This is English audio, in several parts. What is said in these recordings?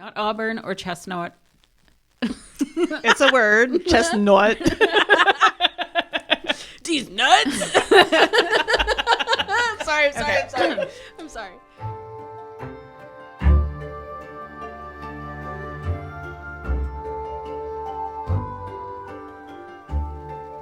Not Auburn or chestnut. It's a word. Chestnut. These nuts. I'm sorry. I'm sorry.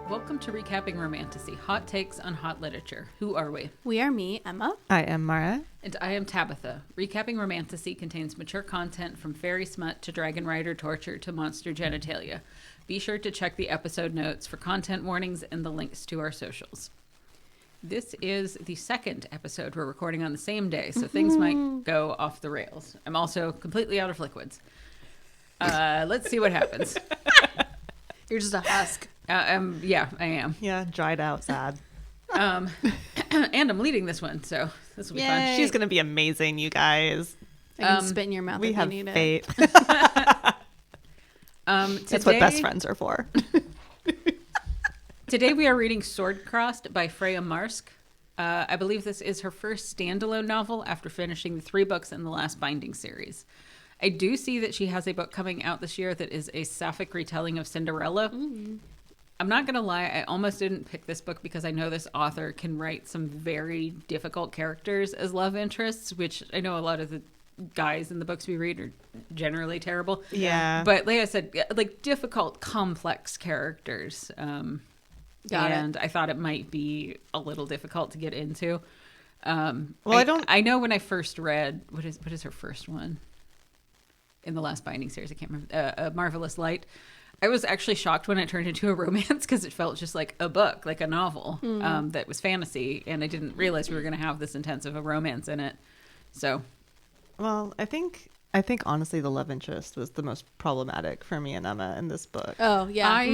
Welcome to Recapping Romantasy, hot takes on hot literature. Who are we? We are me, Emma. I am Maura. And I am Tabitha. Recapping Romantasy contains mature content from fairy smut to dragon rider torture to monster genitalia. Be sure to check the episode notes for content warnings and the links to our socials. This is the second episode we're recording on the same day, so things might go off the rails. I'm also completely out of liquids. Let's see what happens. You're just a husk. Yeah, I am. Yeah, dried out, sad. And I'm leading this one, so this will be fun. Yay. She's going to be amazing, you guys. I can spit in your mouth We if have you need fate. That's what best friends are for. Today we are reading Swordcrossed by Freya Marske. I believe this is her first standalone novel after finishing the 3 books in the last Binding series. I do see that she has a book coming out this year that is a sapphic retelling of Cinderella. I'm not going to lie, I almost didn't pick this book because I know this author can write some very difficult characters as love interests, which I know a lot of the guys in the books we read are generally terrible. Yeah. But like I said, like difficult, complex characters. And I thought it might be a little difficult to get into. I know when I first read, what is her first one? In the last Binding series, I can't remember. A Marvelous Light. I was actually shocked when it turned into a romance because it felt just like a book, like a novel that was fantasy, and I didn't realize we were going to have this intense of a romance in it. So, well, I think honestly the love interest was the most problematic for me and Emma in this book. Oh, yeah. I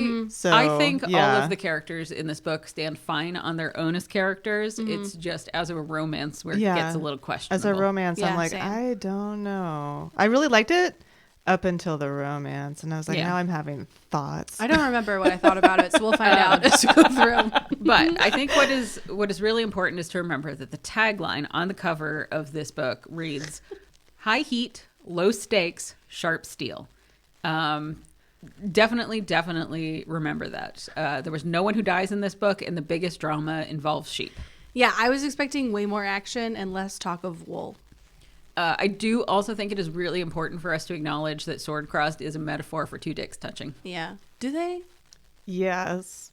think all of the characters in this book stand fine on their own as characters. It's just as a romance where it gets a little questionable. As a romance, I'm like, same. I don't know. I really liked it up until the romance, and I was like, now I'm having thoughts. I don't remember what I thought about it, so we'll find out as we go through. But I think what is really important is to remember that the tagline on the cover of this book reads, "High heat, low stakes, sharp steel." Definitely remember that. There was no one who dies in this book, and the biggest drama involves sheep. Yeah, I was expecting way more action and less talk of wool. I do also think it is really important for us to acknowledge that Swordcrossed is a metaphor for 2 dicks touching. Yeah. Do they? Yes.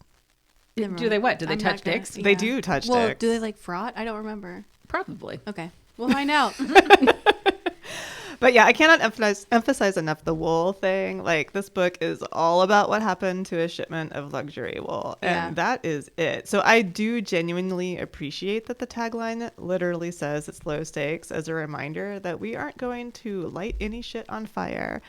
Do they what? Do they touch dicks? Yeah. They do touch dicks. Do they like fraught? I don't remember. Probably. Okay. We'll find out. But yeah, I cannot emphasize enough the wool thing. Like, this book is all about what happened to a shipment of luxury wool. And that is it. So I do genuinely appreciate that the tagline literally says it's low stakes as a reminder that we aren't going to light any shit on fire.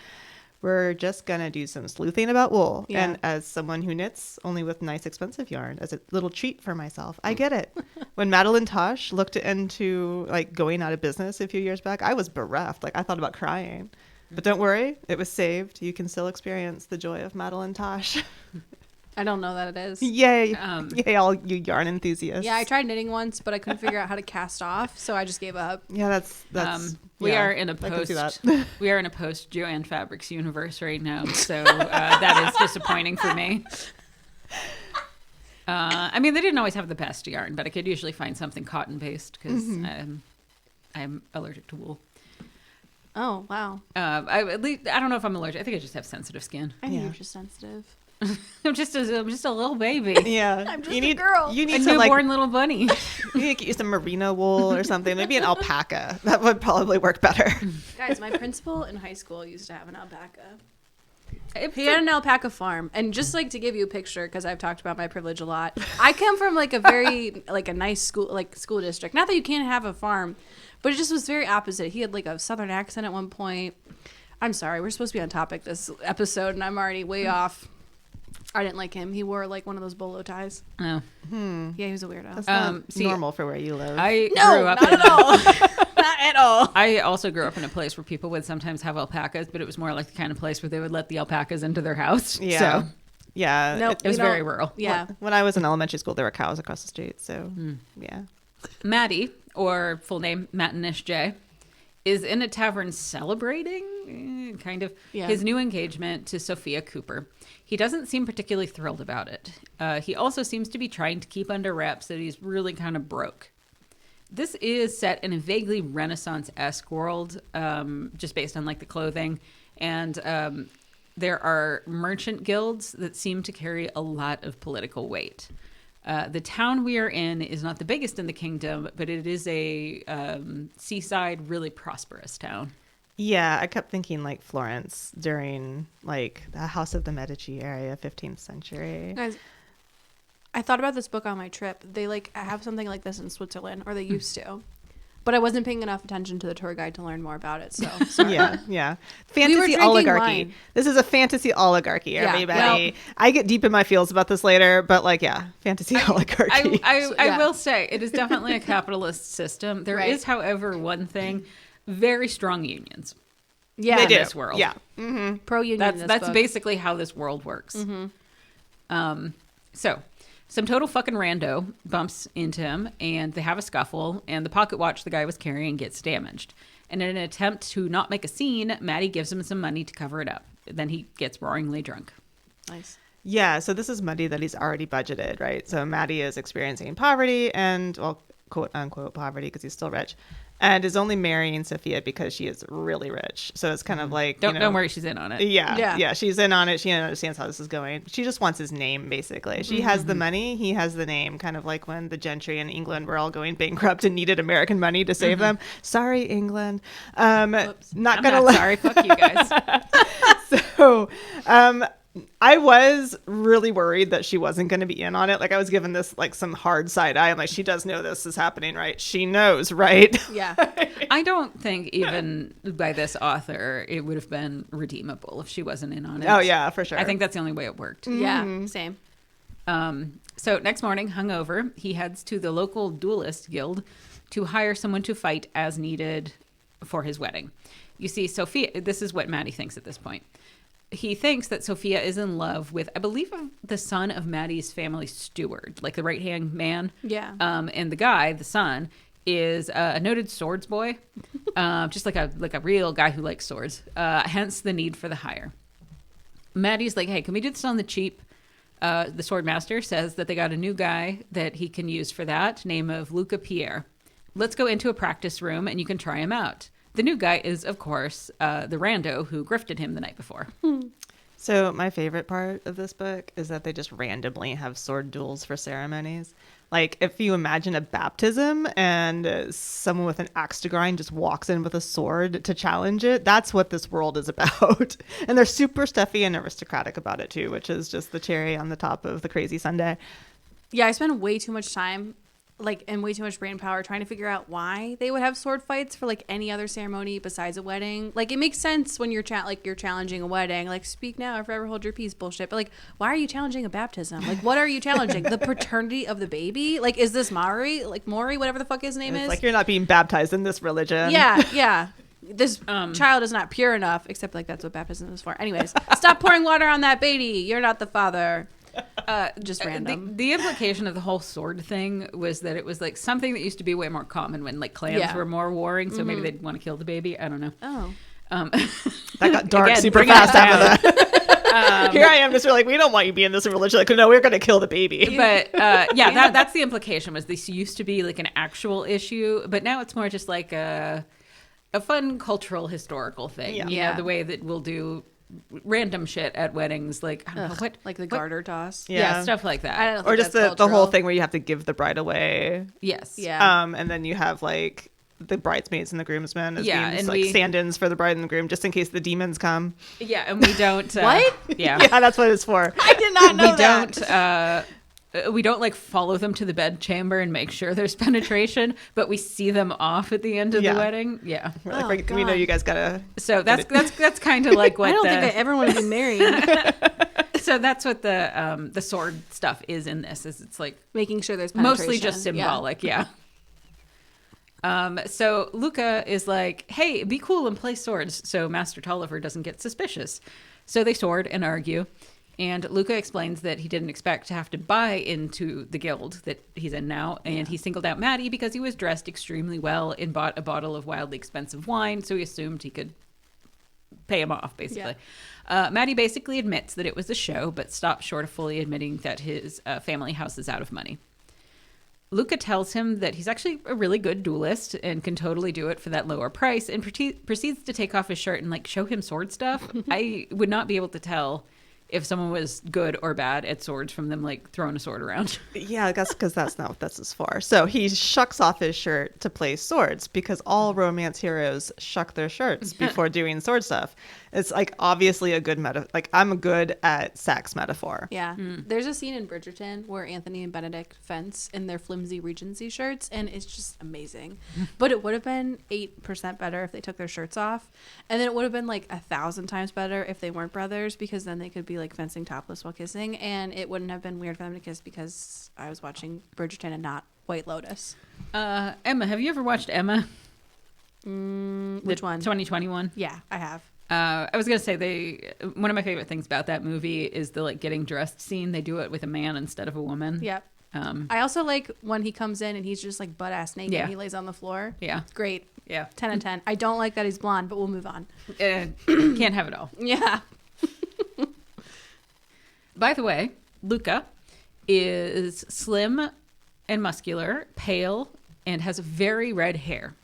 We're just going to do some sleuthing about wool. Yeah. And as someone who knits only with nice, expensive yarn, as a little treat for myself, I get it. When Madeline Tosh looked into like going out of business a few years back, I was bereft. Like, I thought about crying. But don't worry, it was saved. You can still experience the joy of Madeline Tosh. I don't know that it is. Yay. Yay, all you yarn enthusiasts. Yeah, I tried knitting once, but I couldn't figure out how to cast off, so I just gave up. Yeah, that's we are in a post Joanne Fabrics universe right now, so that is disappointing for me. I mean, they didn't always have the best yarn, but I could usually find something cotton based because I'm allergic to wool. Oh, wow. I don't know if I'm allergic. I think I just have sensitive skin. I think you're just sensitive. I'm just a little baby. Yeah, I'm just a girl. You need a to newborn little bunny. You need to get you some merino wool or something. Maybe an alpaca. That would probably work better. Guys, my principal in high school used to have an alpaca. He had an alpaca farm, and just like to give you a picture, because I've talked about my privilege a lot. I come from like a very like a nice school district. Not that you can't have a farm, but it just was very opposite. He had like a southern accent at one point. I'm sorry, we're supposed to be on topic this episode, and I'm already way off. I didn't like him. He wore like one of those bolo ties. Oh. Yeah, he was a weirdo. That's not normal for where you live. Not at all. Not at all. I also grew up in a place where people would sometimes have alpacas, but it was more like the kind of place where they would let the alpacas into their house. Yeah. So, yeah. Nope, it was very rural. Yeah. When I was in elementary school, there were cows across the street. So, yeah. Matti, or full name Mattinish J, is in a tavern celebrating his new engagement to Sophia Cooper. He doesn't seem particularly thrilled about it. He also seems to be trying to keep under wraps that he's really kind of broke. This is set in a vaguely Renaissance-esque world, just based on like the clothing. And there are merchant guilds that seem to carry a lot of political weight. The town we are in is not the biggest in the kingdom, but it is a seaside, really prosperous town. Yeah, I kept thinking like Florence during like the House of the Medici area, 15th century. Guys, I thought about this book on my trip. They like have something like this in Switzerland, or they used to. But I wasn't paying enough attention to the tour guide to learn more about it. So sorry. Yeah. Fantasy oligarchy. Wine. This is a fantasy oligarchy, everybody. Well, I get deep in my feels about this later, but like, fantasy oligarchy. I will say it is definitely a capitalist system. There is, however, one thing: very strong unions. Yeah, they do. This world. Yeah, pro union. That's basically how this world works. So. Some total fucking rando bumps into him, and they have a scuffle, and the pocket watch the guy was carrying gets damaged. And in an attempt to not make a scene, Matti gives him some money to cover it up. Then he gets roaringly drunk. Nice. Yeah, so this is money that he's already budgeted, right? So Matti is experiencing poverty and, well, quote unquote poverty because he's still rich. And is only marrying Sophia because she is really rich. So it's kind of like... Don't worry, she's in on it. Yeah, she's in on it. She understands how this is going. She just wants his name, basically. She has the money. He has the name. Kind of like when the gentry in England were all going bankrupt and needed American money to save them. Sorry, England. Not going to... Sorry, fuck you guys. So... I was really worried that she wasn't going to be in on it. Like I was given this like some hard side eye. I'm like, she does know this is happening, right? She knows, right? Yeah. I don't think even by this author, it would have been redeemable if she wasn't in on it. Oh yeah, for sure. I think that's the only way it worked. Yeah, same. So next morning, hungover, he heads to the local duelist guild to hire someone to fight as needed for his wedding. You see, Sophia, this is what Matti thinks at this point. He thinks that Sophia is in love with, I believe, the son of Matti's family steward, like the right-hand man. Yeah. And the guy, the son, is a noted swords boy, just like a real guy who likes swords. Hence the need for the hire. Matti's like, hey, can we do this on the cheap? The sword master says that they got a new guy that he can use for that, name of Luca Pierre. Let's go into a practice room and you can try him out. The new guy is, of course, the rando who grifted him the night before. So my favorite part of this book is that they just randomly have sword duels for ceremonies. Like if you imagine a baptism and someone with an axe to grind just walks in with a sword to challenge it, that's what this world is about. And they're super stuffy and aristocratic about it too, which is just the cherry on the top of the crazy sundae. Yeah, I spend way too much time and way too much brain power trying to figure out why they would have sword fights for like any other ceremony besides a wedding. Like it makes sense when you're you're challenging a wedding, like speak now or forever hold your peace bullshit. But like, why are you challenging a baptism? Like, what are you challenging? The paternity of the baby? Like, is this Maury, whatever the fuck his name is? Like you're not being baptized in this religion. Yeah. This child is not pure enough, except like that's what baptism is for. Anyways, stop pouring water on that baby. You're not the father. Just random. The implication of the whole sword thing was that it was like something that used to be way more common when like clans were more warring, so maybe they'd want to kill the baby. I don't know. Oh, that got dark super fast after that. Here I am, just like, we don't want you being this religion. Like, no, we're going to kill the baby. But that's the implication. Was this used to be like an actual issue, but now it's more just like a fun cultural historical thing. Yeah. You know, the way that we'll do random shit at weddings, like I don't know what, like the garter toss. Yeah, stuff like that. I don't think or just the whole thing where you have to give the bride away. Yes. Yeah. And then you have like the bridesmaids and the groomsmen as being and like stand-ins for the bride and the groom, just in case the demons come. Yeah, and we don't. What? Yeah. Yeah, that's what it's for. I did not know that. We don't like follow them to the bedchamber and make sure there's penetration, but we see them off at the end of the wedding. Yeah. We're like, we know you guys gotta. So that's kind of like what I don't think I ever want to be married. So that's what the sword stuff is in this. Is it's like making sure there's penetration. Mostly just symbolic. Yeah. So Luca is like, hey, be cool and play swords so Master Tolliver doesn't get suspicious. So they sword and argue. And Luca explains that he didn't expect to have to buy into the guild that he's in now. And he singled out Matti because he was dressed extremely well and bought a bottle of wildly expensive wine. So he assumed he could pay him off, basically. Matti basically admits that it was a show, but stops short of fully admitting that his family house is out of money. Luca tells him that he's actually a really good duelist and can totally do it for that lower price, and proceeds to take off his shirt and like show him sword stuff. I would not be able to tell if someone was good or bad at swords from them like throwing a sword around. Yeah, I guess because that's not what this is for. So he shucks off his shirt to play swords because all romance heroes shuck their shirts before doing sword stuff. It's like obviously a good metaphor. Like I'm good at sex metaphor. Yeah. There's a scene in Bridgerton where Anthony and Benedict fence in their flimsy Regency shirts, and it's just amazing. But it would have been 8% better if they took their shirts off. And then it would have been like 1,000 times better if they weren't brothers, because then they could be like fencing topless while kissing, and it wouldn't have been weird for them to kiss because I was watching Bridgerton and not White Lotus. Emma, have you ever watched Emma? Which one? 2021. Yeah, I have. I was gonna say one of my favorite things about that movie is the like getting dressed scene. They do it with a man instead of a woman. Yep. I also like when he comes in and he's just like butt ass naked. And he lays on the floor. Yeah. It's great. Yeah. 10 and 10. I don't like that he's blonde, but we'll move on. Can't have it all. Yeah. By the way, Luca is slim and muscular, pale, and has very red hair.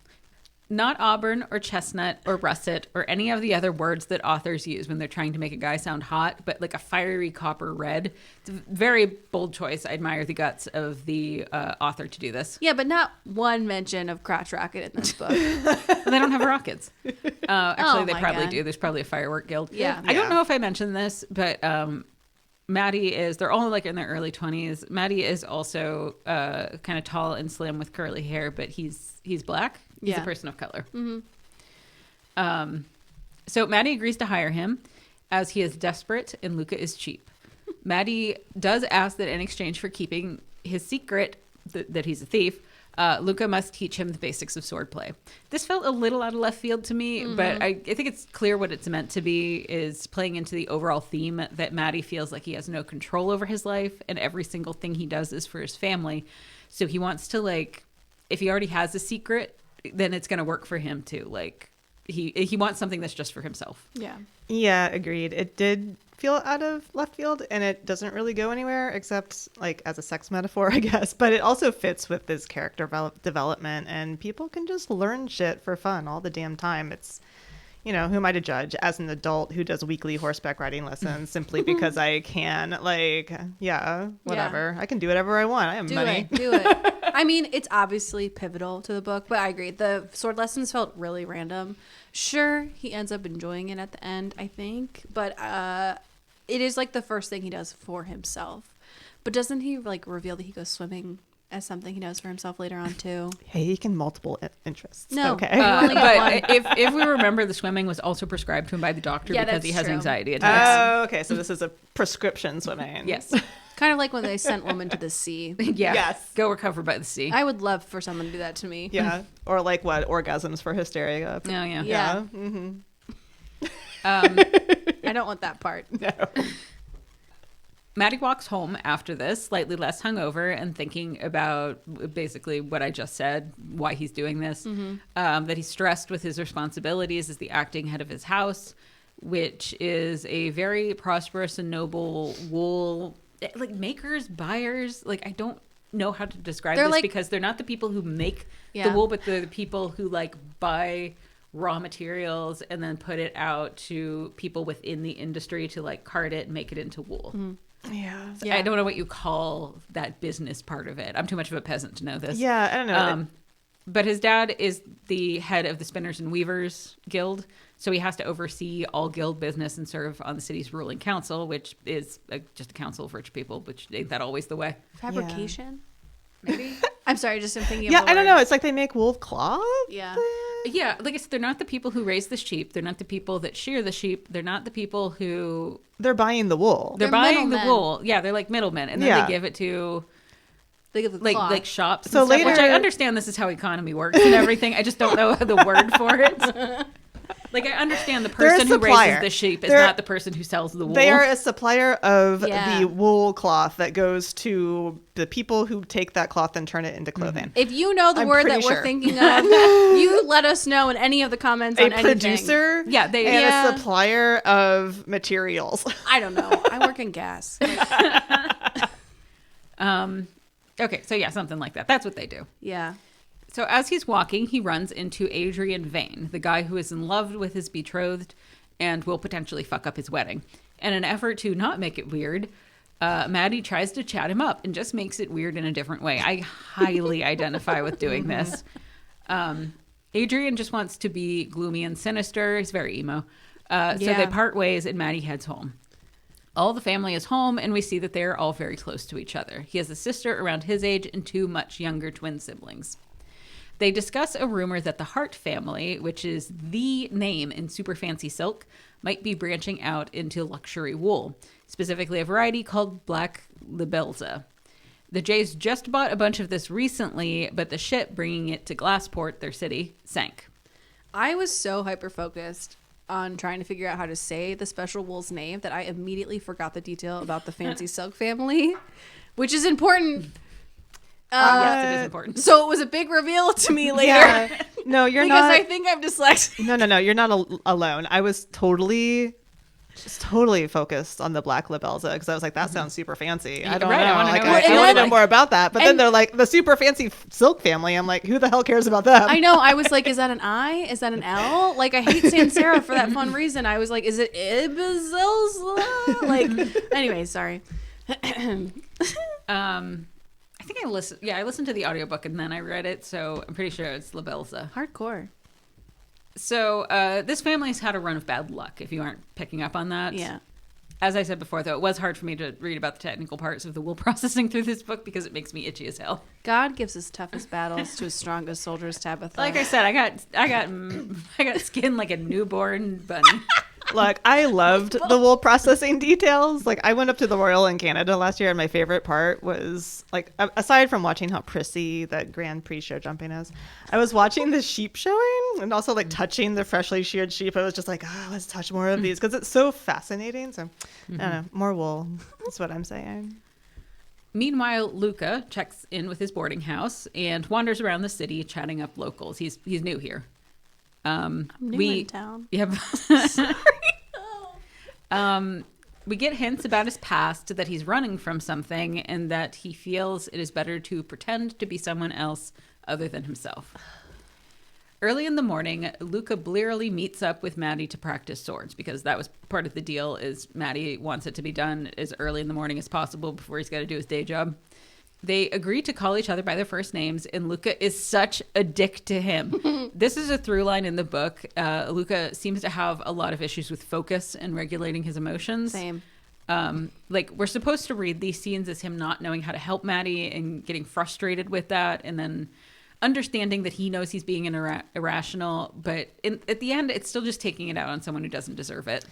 Not auburn or chestnut or russet or any of the other words that authors use when they're trying to make a guy sound hot, but like a fiery copper red. It's a very bold choice. I admire the guts of the author to do this. Yeah, but not one mention of crotch rocket in this book. Well, they don't have rockets. Actually, they probably God. do. There's probably a firework guild. Yeah. I don't know if I mentioned this, but Matti they're all like in their early 20s. Matti is also kind of tall and slim with curly hair, but he's black. He's a person of color. Mm-hmm. So Matti agrees to hire him as he is desperate and Luca is cheap. Matti does ask that in exchange for keeping his secret that he's a thief, Luca must teach him the basics of swordplay. This felt a little out of left field to me, but I think it's clear what it's meant to be is playing into the overall theme that Matti feels like he has no control over his life and every single thing he does is for his family. So he wants to like, if he already has a secret, then it's going to work for him too. Like he wants something that's just for himself. Yeah, agreed. It did feel out of left field, and it doesn't really go anywhere except like as a sex metaphor, I guess. But it also fits with this character development, and people can just learn shit for fun all the damn time. It's, who am I to judge as an adult who does weekly horseback riding lessons simply because I can? Like, whatever. I can do whatever I want. I have money. Do it. I mean, it's obviously pivotal to the book, but I agree. The sword lessons felt really random. Sure, he ends up enjoying it at the end, I think, but it is like the first thing he does for himself. But doesn't he like reveal that he goes swimming as something he does for himself later on too? Hey, he can multiple interests. No, okay. But if we remember, the swimming was also prescribed to him by the doctor because he has anxiety attacks. Oh, okay. So this is a prescription swimming. Yes. Kind of like when they sent women to the sea. Yeah. Yes. Go recover by the sea. I would love for someone to do that to me. Yeah. Or like what? Orgasms for hysteria. Oh, yeah. Yeah. Mm-hmm. I don't want that part. No. Matti walks home after this, slightly less hungover and thinking about basically what I just said, why he's doing this, that he's stressed with his responsibilities as the acting head of his house, which is a very prosperous and noble wool, like makers, buyers. Like, I don't know how to describe this because they're not the people who make the wool, but they're the people who like buy raw materials and then put it out to people within the industry to like cart it and make it into wool. Yeah. So I don't know what you call that business part of it. I'm too much of a peasant to know this. Yeah, I don't know. But his dad is the head of the Spinners and Weavers Guild, so he has to oversee all guild business and serve on the city's ruling council, which is just a council of rich people, which ain't that always the way. Fabrication? Maybe? I'm sorry, I'm thinking of Yeah, I don't know. It's like they make wool cloth? Yeah. Yeah, like I said, they're not the people who raise the sheep. They're not the people that shear the sheep. They're not the people who... They're buying the wool. They're buying the wool. Yeah, they're like middlemen. And then they give it to... They give the like shops so and stuff, later, which I understand this is how economy works and everything. I just don't know the word for it. Like, I understand the person who raises the sheep is not the person who sells the wool. They are a supplier of the wool cloth that goes to the people who take that cloth and turn it into clothing. If you know the word that we're thinking of, you let us know in any of the comments on anything. A producer and a supplier of materials. I don't know. I work in gas. Okay, so yeah, something like that. That's what they do. Yeah. So as he's walking, he runs into Adrian Vane, the guy who is in love with his betrothed and will potentially fuck up his wedding. In an effort to not make it weird, Matti tries to chat him up and just makes it weird in a different way. I highly identify with doing this. Adrian just wants to be gloomy and sinister. He's very emo. So they part ways and Matti heads home. All the family is home, and we see that they're all very close to each other. He has a sister around his age and 2 much younger twin siblings. They discuss a rumor that the Hart family, which is the name in super fancy silk, might be branching out into luxury wool, specifically a variety called Black Libelza. The Jays just bought a bunch of this recently, but the ship bringing it to Glassport, their city, sank. I was so hyper-focused on trying to figure out how to say the special wool's name that I immediately forgot the detail about the fancy silk family, which is important. Yes, it is important. So it was a big reveal to me later. Yeah. No, you're because not. Because I think I'm dyslexic. No. You're not alone. I was totally focused on the Black Libelza because I was like, that sounds super fancy. I don't know. I want to know more about that. But then they're like, the super fancy silk family. I'm like, who the hell cares about them? I know. I was like, is that an I? Is that an L? Like, I hate Sans Serif for that fun reason. I was like, is it Ibzelza? Like, anyway, sorry. I think I listened. Yeah, I listened to the audiobook and then I read it, so I'm pretty sure it's Libelza. Hardcore. So this family's had a run of bad luck, if you aren't picking up on that. Yeah. As I said before, though, it was hard for me to read about the technical parts of the wool processing through this book because it makes me itchy as hell. God gives his toughest battles to his strongest soldiers, Tabitha. Like I said, I got skin like a newborn bunny. Look, I loved the wool processing details. Like, I went up to the Royal in Canada last year, and my favorite part was, like, aside from watching how prissy that Grand Prix show jumping is, I was watching the sheep showing and also, like, touching the freshly sheared sheep. I was just like, oh, let's touch more of these because it's so fascinating. So, I don't know, more wool. That's what I'm saying. Meanwhile, Luca checks in with his boarding house and wanders around the city chatting up locals. He's new here. I'm new in town. Yep. Sorry. We get hints about his past, that he's running from something, and that he feels it is better to pretend to be someone else other than himself. Early in the morning, Luca blearily meets up with Matti to practice swords, because that was part of the deal, is Matti wants it to be done as early in the morning as possible before he's got to do his day job. They agree to call each other by their first names, and Luca is such a dick to him. This is a through line in the book. Luca seems to have a lot of issues with focus and regulating his emotions. Same. Like, we're supposed to read these scenes as him not knowing how to help Matti and getting frustrated with that, and then understanding that he knows he's being irrational, but at the end, it's still just taking it out on someone who doesn't deserve it.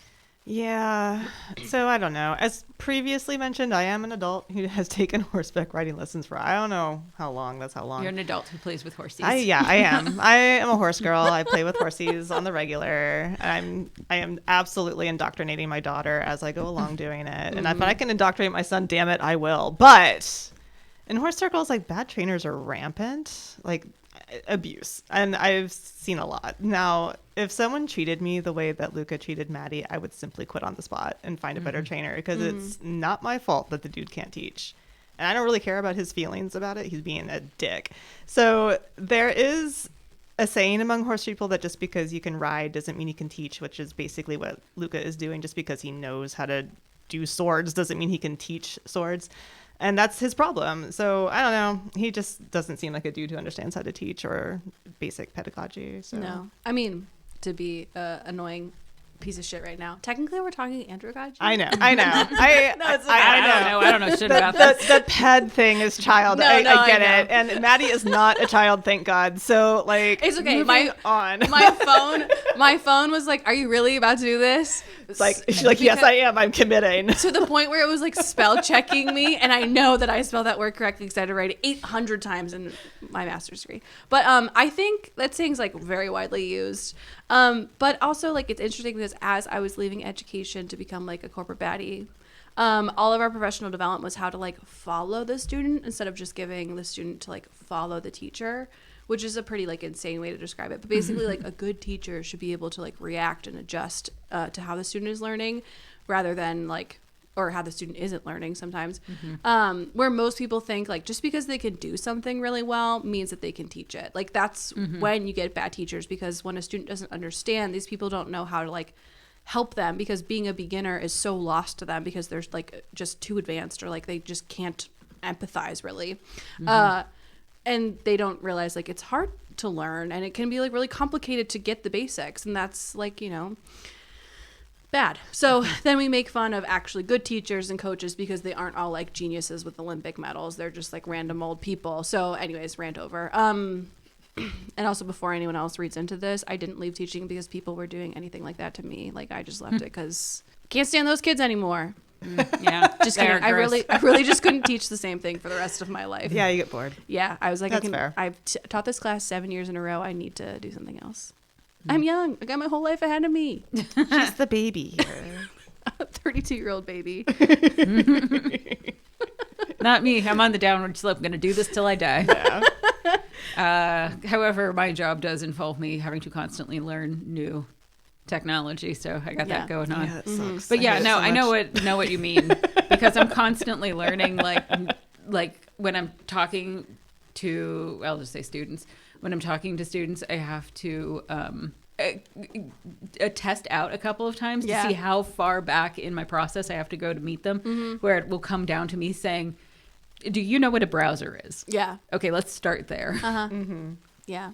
Yeah. So I don't know. As previously mentioned, I am an adult who has taken horseback riding lessons for I don't know how long. That's how long. You're an adult who plays with horses. I am. I am a horse girl. I play with horses on the regular. I am absolutely indoctrinating my daughter as I go along doing it. And if I can indoctrinate my son, damn it, I will. But in horse circles, like, bad trainers are rampant. Like, abuse, and I've seen a lot. Now, if someone treated me the way that Luca treated Matti, I would simply quit on the spot and find a better trainer, because it's not my fault that the dude can't teach, and I don't really care about his feelings about it. He's being a dick. So there is a saying among horse people that just because you can ride doesn't mean you can teach, which is basically what Luca is doing. Just because he knows how to do swords doesn't mean he can teach swords. And that's his problem. So I don't know. He just doesn't seem like a dude who understands how to teach or basic pedagogy. So. No. I mean, to be annoying piece of shit right now. Technically, we're talking androgyny. I know. I don't know shit about this. The ped thing is child. I get it. And Maddie is not a child, thank God. So like, it's okay. On. My phone was like, "Are you really about to do this?" It's like she's like, "Yes, I am. I'm committing." To the point where it was like spell checking me, and I know that I spelled that word correctly because I had to write it 800 times in my master's degree. But I think that saying's like very widely used. But also like it's interesting because as I was leaving education to become like a corporate baddie, all of our professional development was how to like follow the student instead of just giving the student to like follow the teacher, which is a pretty like insane way to describe it. But basically like a good teacher should be able to like react and adjust to how the student is learning rather than like, or how the student isn't learning sometimes, where most people think like just because they can do something really well means that they can teach it. Like that's when you get bad teachers, because when a student doesn't understand, these people don't know how to like help them, because being a beginner is so lost to them because they're like just too advanced, or like they just can't empathize really. And they don't realize like it's hard to learn, and it can be like really complicated to get the basics, and that's like, you know, bad. So then we make fun of actually good teachers and coaches because they aren't all like geniuses with Olympic medals. They're just like random old people. So anyways, rant over. And also, before anyone else reads into this, I didn't leave teaching because people were doing anything like that to me. Like I just left it because can't stand those kids anymore. Yeah, just kidding. I really just couldn't teach the same thing for the rest of my life. Yeah, you get bored. Yeah, I was like, that's fair. I've taught this class 7 years in a row. I need to do something else. I'm young. I got my whole life ahead of me. She's the baby here. A 32-year-old baby. Not me. I'm on the downward slope. I'm going to do this till I die. Yeah. However, my job does involve me having to constantly learn new technology, so I got that going on. Yeah, it sucks. But yeah, no, I know what you mean, because I'm constantly learning. Like when I'm talking to, I'll just say students. When I'm talking to students, I have to test out a couple of times to see how far back in my process I have to go to meet them, where it will come down to me saying, do you know what a browser is? Yeah. Okay, let's start there. Yeah.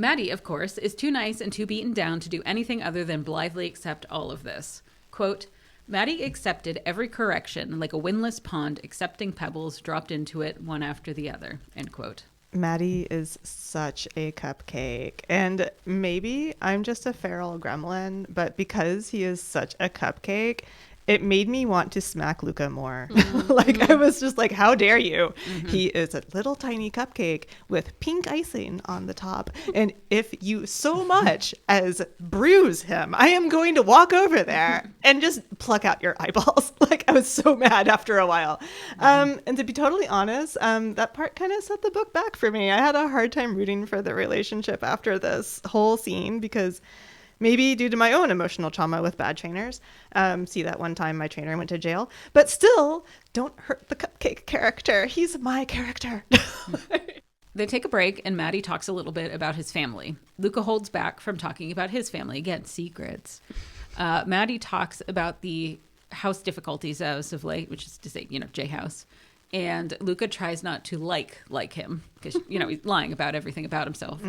Matti, of course, is too nice and too beaten down to do anything other than blithely accept all of this. Quote, Matti accepted every correction like a windless pond accepting pebbles dropped into it one after the other. End quote. Matti is such a cupcake, and maybe I'm just a feral gremlin, but because he is such a cupcake, it made me want to smack Luca more. I was just like, how dare you? He is a little tiny cupcake with pink icing on the top, and if you so much as bruise him, I am going to walk over there and just pluck out your eyeballs. Like, I was so mad after a while. And to be totally honest, that part kind of set the book back for me. I had a hard time rooting for the relationship after this whole scene, because maybe due to my own emotional trauma with bad trainers. See that one time my trainer went to jail. But still, don't hurt the cupcake character. He's my character. They take a break, and Matti talks a little bit about his family. Luca holds back from talking about his family. Again, secrets. Matti talks about the house difficulties as of late, which is to say, J-House. And Luca tries not to like him because, he's lying about everything about himself.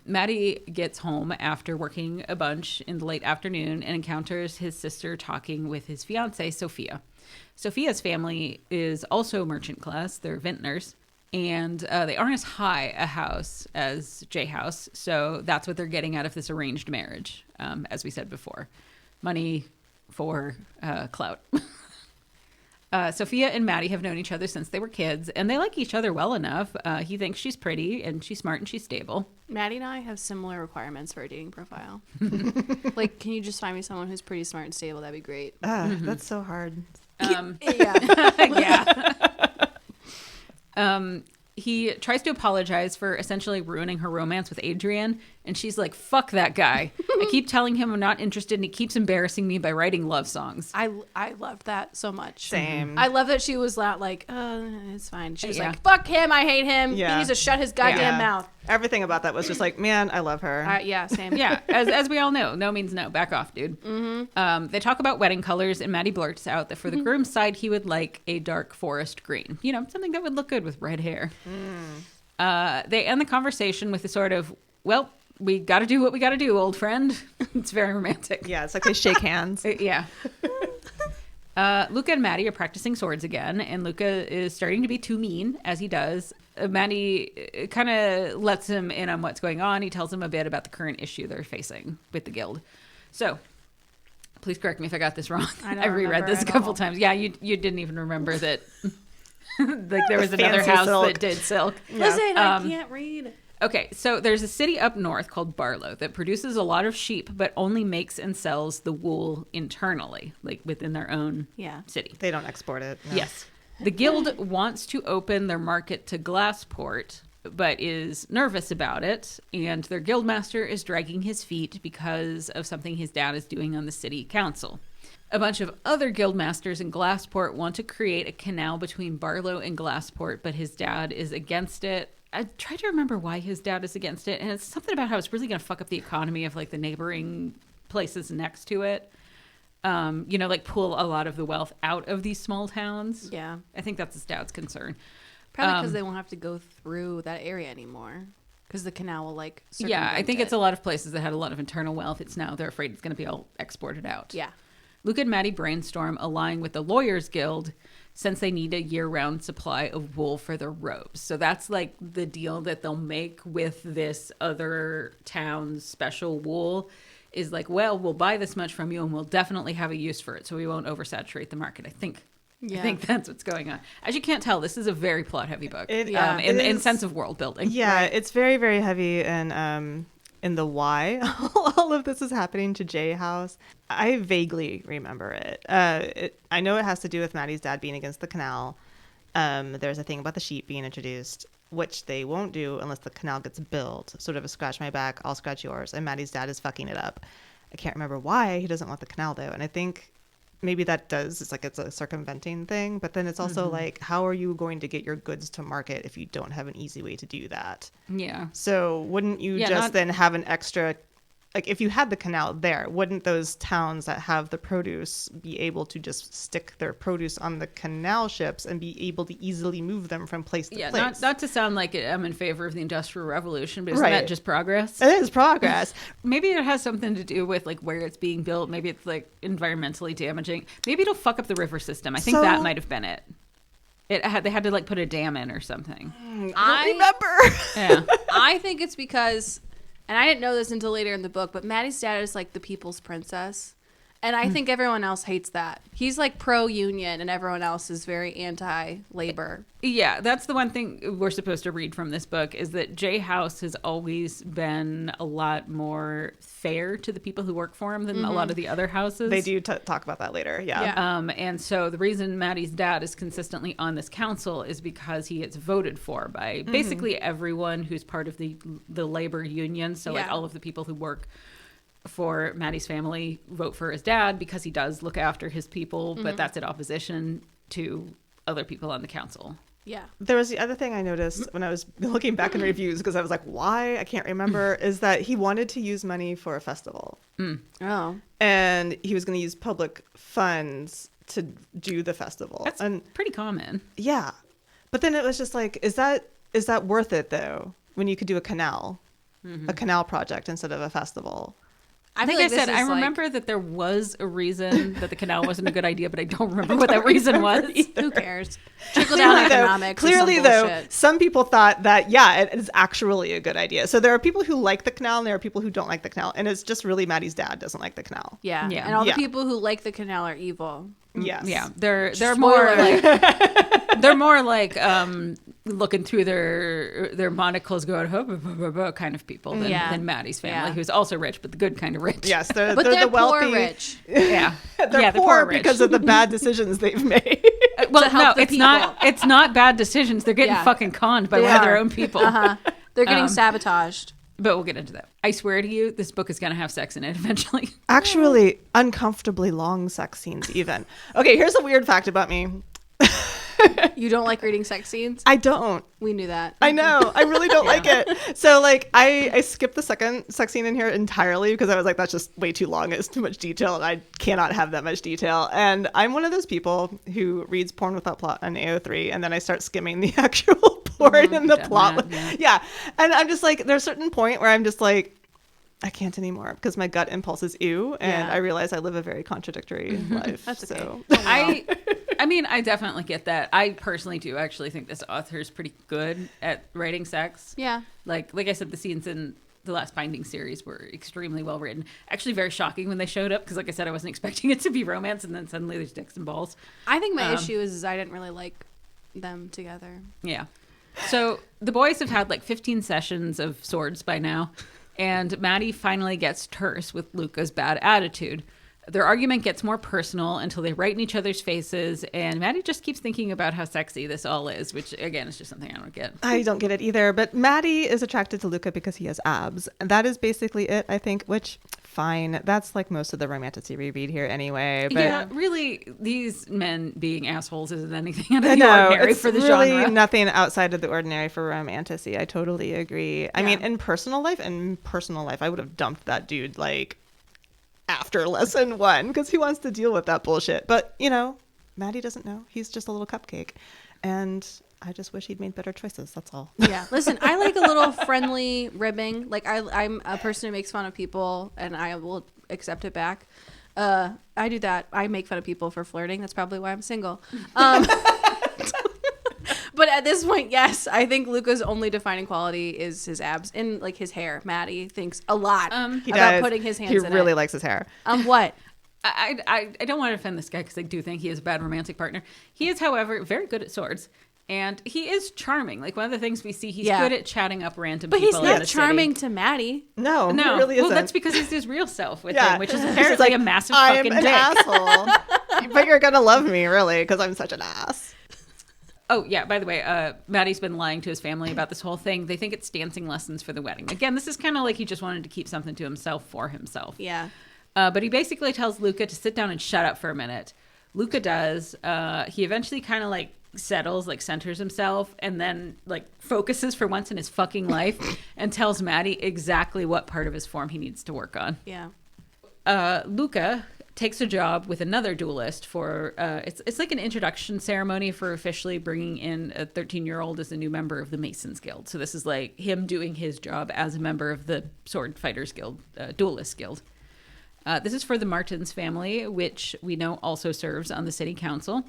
Matti gets home after working a bunch in the late afternoon and encounters his sister talking with his fiancée, Sophia. Sophia's family is also merchant class. They're vintners. And they aren't as high a house as J-House. So that's what they're getting out of this arranged marriage, as we said before. Money for clout. Sophia and Matti have known each other since they were kids, and they like each other well enough. He thinks she's pretty, and she's smart, and she's stable. Matti and I have similar requirements for a dating profile. Like, can you just find me someone who's pretty smart and stable? That'd be great. That's so hard. He tries to apologize for essentially ruining her romance with Adrian, and she's like, fuck that guy. I keep telling him I'm not interested, and he keeps embarrassing me by writing love songs. I loved that so much. Same. I love that she was like, it's fine. She was like, fuck him, I hate him. He needs to shut his goddamn mouth. Everything about that was just like, man, I love her. Same. Yeah, as we all know, no means no. Back off, dude. They talk about wedding colors, and Matti blurts out that for the groom's side, he would like a dark forest green. Something that would look good with red hair. They end the conversation with a sort of, well, we got to do what we got to do, old friend. It's very romantic. Yeah, it's like they shake hands. Yeah. Luca and Matti are practicing swords again, and Luca is starting to be too mean, as he does. Matti kind of lets him in on what's going on. He tells him a bit about the current issue they're facing with the guild. So, please correct me if I got this wrong. I reread this a couple times. Yeah, you didn't even remember that like there was another house that did silk. Yeah. Listen, I can't read. Okay, so there's a city up north called Barlow that produces a lot of sheep, but only makes and sells the wool internally, like within their own city. They don't export it. No. Yes. The guild wants to open their market to Glassport, but is nervous about it, and their guildmaster is dragging his feet because of something his dad is doing on the city council. A bunch of other guildmasters in Glassport want to create a canal between Barlow and Glassport, but his dad is against it. I tried to remember why his dad is against it, and it's something about how it's really going to fuck up the economy of like the neighboring places next to it. Like pull a lot of the wealth out of these small towns. Yeah. I think that's his dad's concern. Probably because they won't have to go through that area anymore. Because the canal will I think it's a lot of places that had a lot of internal wealth. It's now they're afraid it's going to be all exported out. Yeah. Luca and Matti brainstorm allying with the Lawyers Guild since they need a year-round supply of wool for their robes. So that's like the deal that they'll make with this other town's special wool is like, well, we'll buy this much from you and we'll definitely have a use for it so we won't oversaturate the market. I think that's what's going on. As you can't tell, this is a very plot-heavy book in sense of world building. Yeah, right? It's very, very heavy in the why all of this is happening to J House. I vaguely remember it. I know it has to do with Matti's dad being against the canal. There's a thing about the sheep being introduced, which they won't do unless the canal gets built. Sort of a scratch my back, I'll scratch yours. And Matti's dad is fucking it up. I can't remember why he doesn't want the canal though. And I think maybe it's a circumventing thing, but then it's also like, how are you going to get your goods to market if you don't have an easy way to do that? Yeah. So wouldn't you then have an extra, like if you had the canal there, wouldn't those towns that have the produce be able to just stick their produce on the canal ships and be able to easily move them from place to place? Yeah, not to sound like I'm in favor of the Industrial Revolution, but isn't that just progress? It is progress. Maybe it has something to do with like where it's being built. Maybe it's like environmentally damaging. Maybe it'll fuck up the river system. I think that might have been it. They had to like put a dam in or something. I remember. Yeah. I think it's because, and I didn't know this until later in the book, but Matti's dad is like the people's princess. And I think everyone else hates that. He's like pro-union and everyone else is very anti-labor. Yeah, that's the one thing we're supposed to read from this book is that J House has always been a lot more fair to the people who work for him than a lot of the other houses. They do talk about that later, yeah. And so the reason Matti's dad is consistently on this council is because he gets voted for by basically everyone who's part of the labor union. So like all of the people who work for Matti's family vote for his dad because he does look after his people, but that's in opposition to other people on the council. Yeah. There was the other thing I noticed when I was looking back in reviews, because I was like, why? I can't remember, is that he wanted to use money for a festival. Oh. And he was going to use public funds to do the festival. That's pretty common. Yeah. But then it was just like, is that worth it, though, when you could do a canal project instead of a festival? I think like I said, I remember that there was a reason that the canal wasn't a good idea, but I don't remember what that reason was. Who cares? Trickle down economics. Clearly, though, some people thought that, it is actually a good idea. So there are people who like the canal and there are people who don't like the canal. And it's just really Matti's dad doesn't like the canal. Yeah. And all the people who like the canal are evil. Yes. Yeah. They're more like they're more like looking through their monocles going kind of people than Matti's family, who's also rich, but the good kind of rich. Yes, they're the wealthy. Poor rich. Yeah. They're poor because of the bad decisions they've made. Well, no, it's not bad decisions. They're getting fucking conned by one of their own people. They're getting sabotaged. But we'll get into that. I swear to you, this book is going to have sex in it eventually. Actually, uncomfortably long sex scenes even. Okay, here's a weird fact about me. You don't like reading sex scenes? I don't. We knew that. I know. I really don't like it. So like I skipped the second sex scene in here entirely because I was like, that's just way too long. It's too much detail and I cannot have that much detail. And I'm one of those people who reads porn without plot on AO3 and then I start skimming the actual porn and the plot. Yeah. And I'm just like, there's a certain point where I'm just like, I can't anymore because my gut impulse is ew, and I realize I live a very contradictory life. That's okay. So I mean, I definitely get that. I personally do actually think this author is pretty good at writing sex. Yeah. Like I said, the scenes in the last Binding series were extremely well written. Actually, very shocking when they showed up because, like I said, I wasn't expecting it to be romance, and then suddenly there's dicks and balls. I think my issue is I didn't really like them together. Yeah. So the boys have had like 15 sessions of swords by now, and Matti finally gets terse with Luca's bad attitude. Their argument gets more personal until they write in each other's faces, and Matti just keeps thinking about how sexy this all is, which, again, is just something I don't get. I don't get it either, but Matti is attracted to Luca because he has abs, and that is basically it, I think, which, fine. That's like most of the Romantasy we read here anyway. But yeah, really, these men being assholes isn't anything out of the ordinary for the really genre. Nothing outside of the ordinary for Romantasy. I totally agree. I mean, in personal life, I would have dumped that dude, like, after lesson 1 because he wants to deal with that bullshit. But, you know, Matti doesn't know. He's just a little cupcake. And I just wish he'd made better choices. That's all. Yeah. Listen, I like a little friendly ribbing. Like, I'm a person who makes fun of people, and I will accept it back. I do that. I make fun of people for flirting. That's probably why I'm single. But at this point, yes, I think Luca's only defining quality is his abs and like his hair. Matti thinks a lot about putting his hands in it. He really likes his hair. What? I don't want to offend this guy because I do think he is a bad romantic partner. He is, however, very good at swords. And he is charming. Like, one of the things we see, he's good at chatting up random people. But he's not charming to Matti. No, he really isn't. Well, that's because he's his real self with him, which is apparently a massive fucking dick. I'm an asshole. But you're going to love me, really, because I'm such an ass. Oh, yeah, by the way, Matti's been lying to his family about this whole thing. They think it's dancing lessons for the wedding. Again, this is kind of like he just wanted to keep something to himself for himself. Yeah. But he basically tells Luca to sit down and shut up for a minute. Luca does. He eventually kind of, like, settles, like, centers himself, and then, like, focuses for once in his fucking life and tells Matti exactly what part of his form he needs to work on. Yeah. Luca takes a job with another duelist for it's like an introduction ceremony for officially bringing in a 13-year-old as a new member of the Masons Guild. So this is like him doing his job as a member of the Sword Fighters Guild, Duelist Guild. This is for the Martins family, which we know also serves on the city council.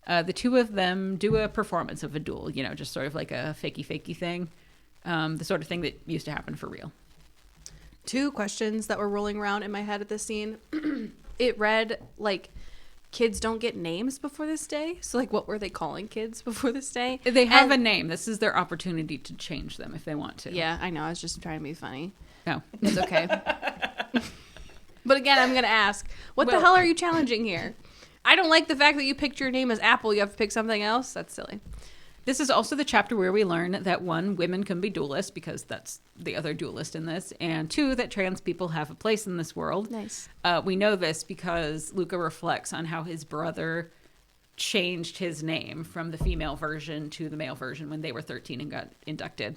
The two of them do a performance of a duel, you know, just sort of like a fakey thing. The sort of thing that used to happen for real. 2 questions that were rolling around in my head at this scene. It read like kids don't get names before this day. So like, what were they calling kids before this day? They have a name. This is their opportunity to change them if they want to. Yeah, I know. I was just trying to be funny. No, it's okay. But again, I'm going to ask, what the hell are you challenging here? I don't like the fact that you picked your name as Apple. You have to pick something else. That's silly. This is also the chapter where we learn that 1, women can be duelists because that's the other duelist in this, and 2, that trans people have a place in this world. Nice. We know this because Luca reflects on how his brother changed his name from the female version to the male version when they were 13 and got inducted.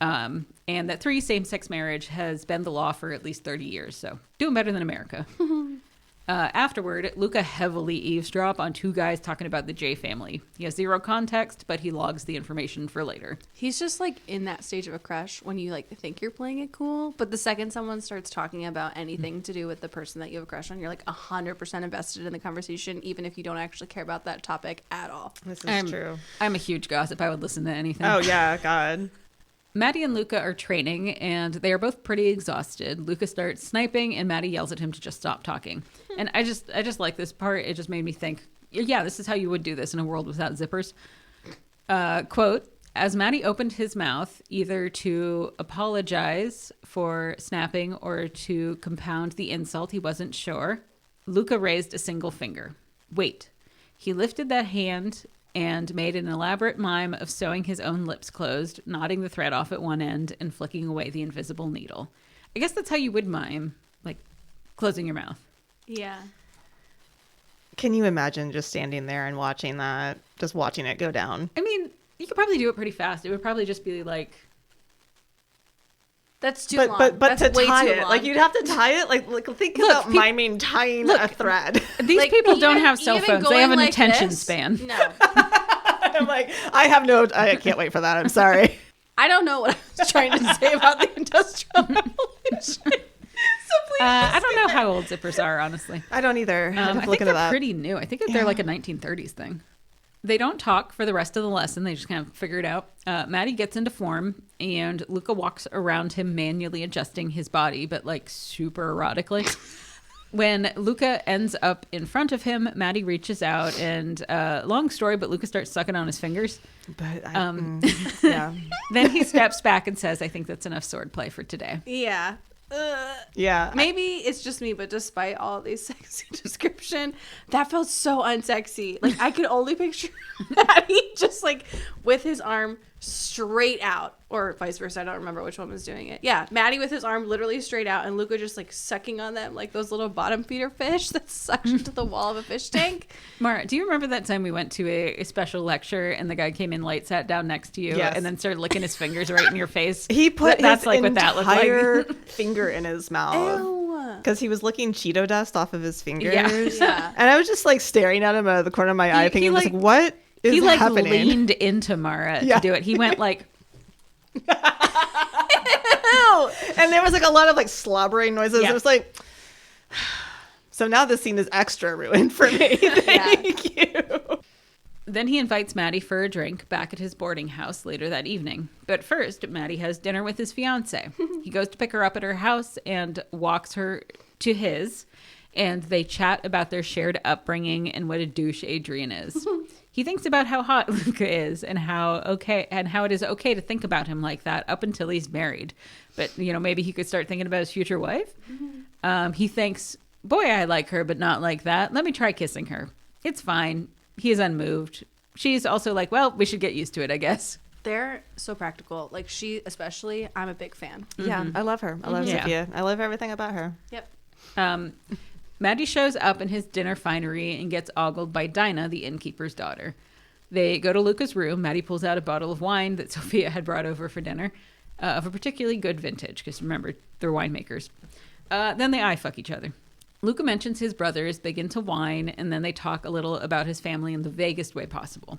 And that 3, same-sex marriage has been the law for at least 30 years, so doing better than America. Afterward, Luca heavily eavesdrops on 2 guys talking about the J family. He has 0 context, but he logs the information for later. He's just like in that stage of a crush when you like think you're playing it cool, but the second someone starts talking about anything to do with the person that you have a crush on, you're like 100% invested in the conversation, even if you don't actually care about that topic at all. This is true. I'm a huge gossip. I would listen to anything. Oh, yeah, God. Matti and Luca are training, and they are both pretty exhausted. Luca starts sniping, and Matti yells at him to just stop talking. And I just like this part. It just made me think, yeah, this is how you would do this in a world without zippers. Quote, as Matti opened his mouth, either to apologize for snapping or to compound the insult, he wasn't sure, Luca raised a single finger. Wait. He lifted that hand and made an elaborate mime of sewing his own lips closed, knotting the thread off at one end, and flicking away the invisible needle. I guess that's how you would mime, like closing your mouth. Yeah. Can you imagine just standing there and watching that, just watching it go down? I mean, you could probably do it pretty fast. It would probably just be like... That's too long. But that's to way tie too it, long. like you'd have to tie it. Like think about miming tying a thread. These like, people don't have cell phones. They have an like attention this? span. No. I'm like, I can't wait for that. I'm sorry. I don't know what I was trying to say about the Industrial Revolution. I don't know how old zippers are, honestly. I don't either. I think they're pretty new. I think they're like a 1930s thing. They don't talk for the rest of the lesson. They just kind of figure it out. Matti gets into form, and Luca walks around him, manually adjusting his body, but like super erotically. When Luca ends up in front of him, Matti reaches out, and long story, but Luca starts sucking on his fingers. But yeah. Then he steps back and says, "I think that's enough swordplay for today." Yeah. Yeah. Maybe it's just me, but despite all these sexy description, that felt so unsexy. Like I could only picture Matti just like with his arm straight out, or vice versa. I don't remember which one was doing it. Yeah, Matti with his arm literally straight out, and Luca just like sucking on them like those little bottom feeder fish that suction to the wall of a fish tank. Maura, do you remember that time we went to a special lecture and the guy came in late, sat down next to you, and then started licking his fingers right in your face? He put that's his like what that looked like. finger in his mouth because he was licking Cheeto dust off of his fingers. Yeah. And I was just like staring at him out of the corner of my eye, thinking, like, what is he like happening? Leaned into Maura to do it. He went like. And there was like a lot of like slobbering noises. It was like, so now this scene is extra ruined for me. Thank you. Then he invites Matti for a drink back at his boarding house later that evening. But first, Matti has dinner with his fiance. He goes to pick her up at her house and walks her to his, and they chat about their shared upbringing and what a douche Adrian is. He thinks about how hot Luca is and how it is okay to think about him like that up until he's married. But, maybe he could start thinking about his future wife. He thinks, boy, I like her, but not like that. Let me try kissing her. It's fine. He is unmoved. She's also like, well, we should get used to it, I guess. They're so practical. Like she, especially, I'm a big fan. Yeah, I love her. I love Sophia. I love everything about her. Yep. Matti shows up in his dinner finery and gets ogled by Dinah, the innkeeper's daughter. They go to Luca's room. Matti pulls out a bottle of wine that Sophia had brought over for dinner, of a particularly good vintage, because remember, they're winemakers. Then they eye fuck each other. Luca mentions his brother is big into wine, and then they talk a little about his family in the vaguest way possible.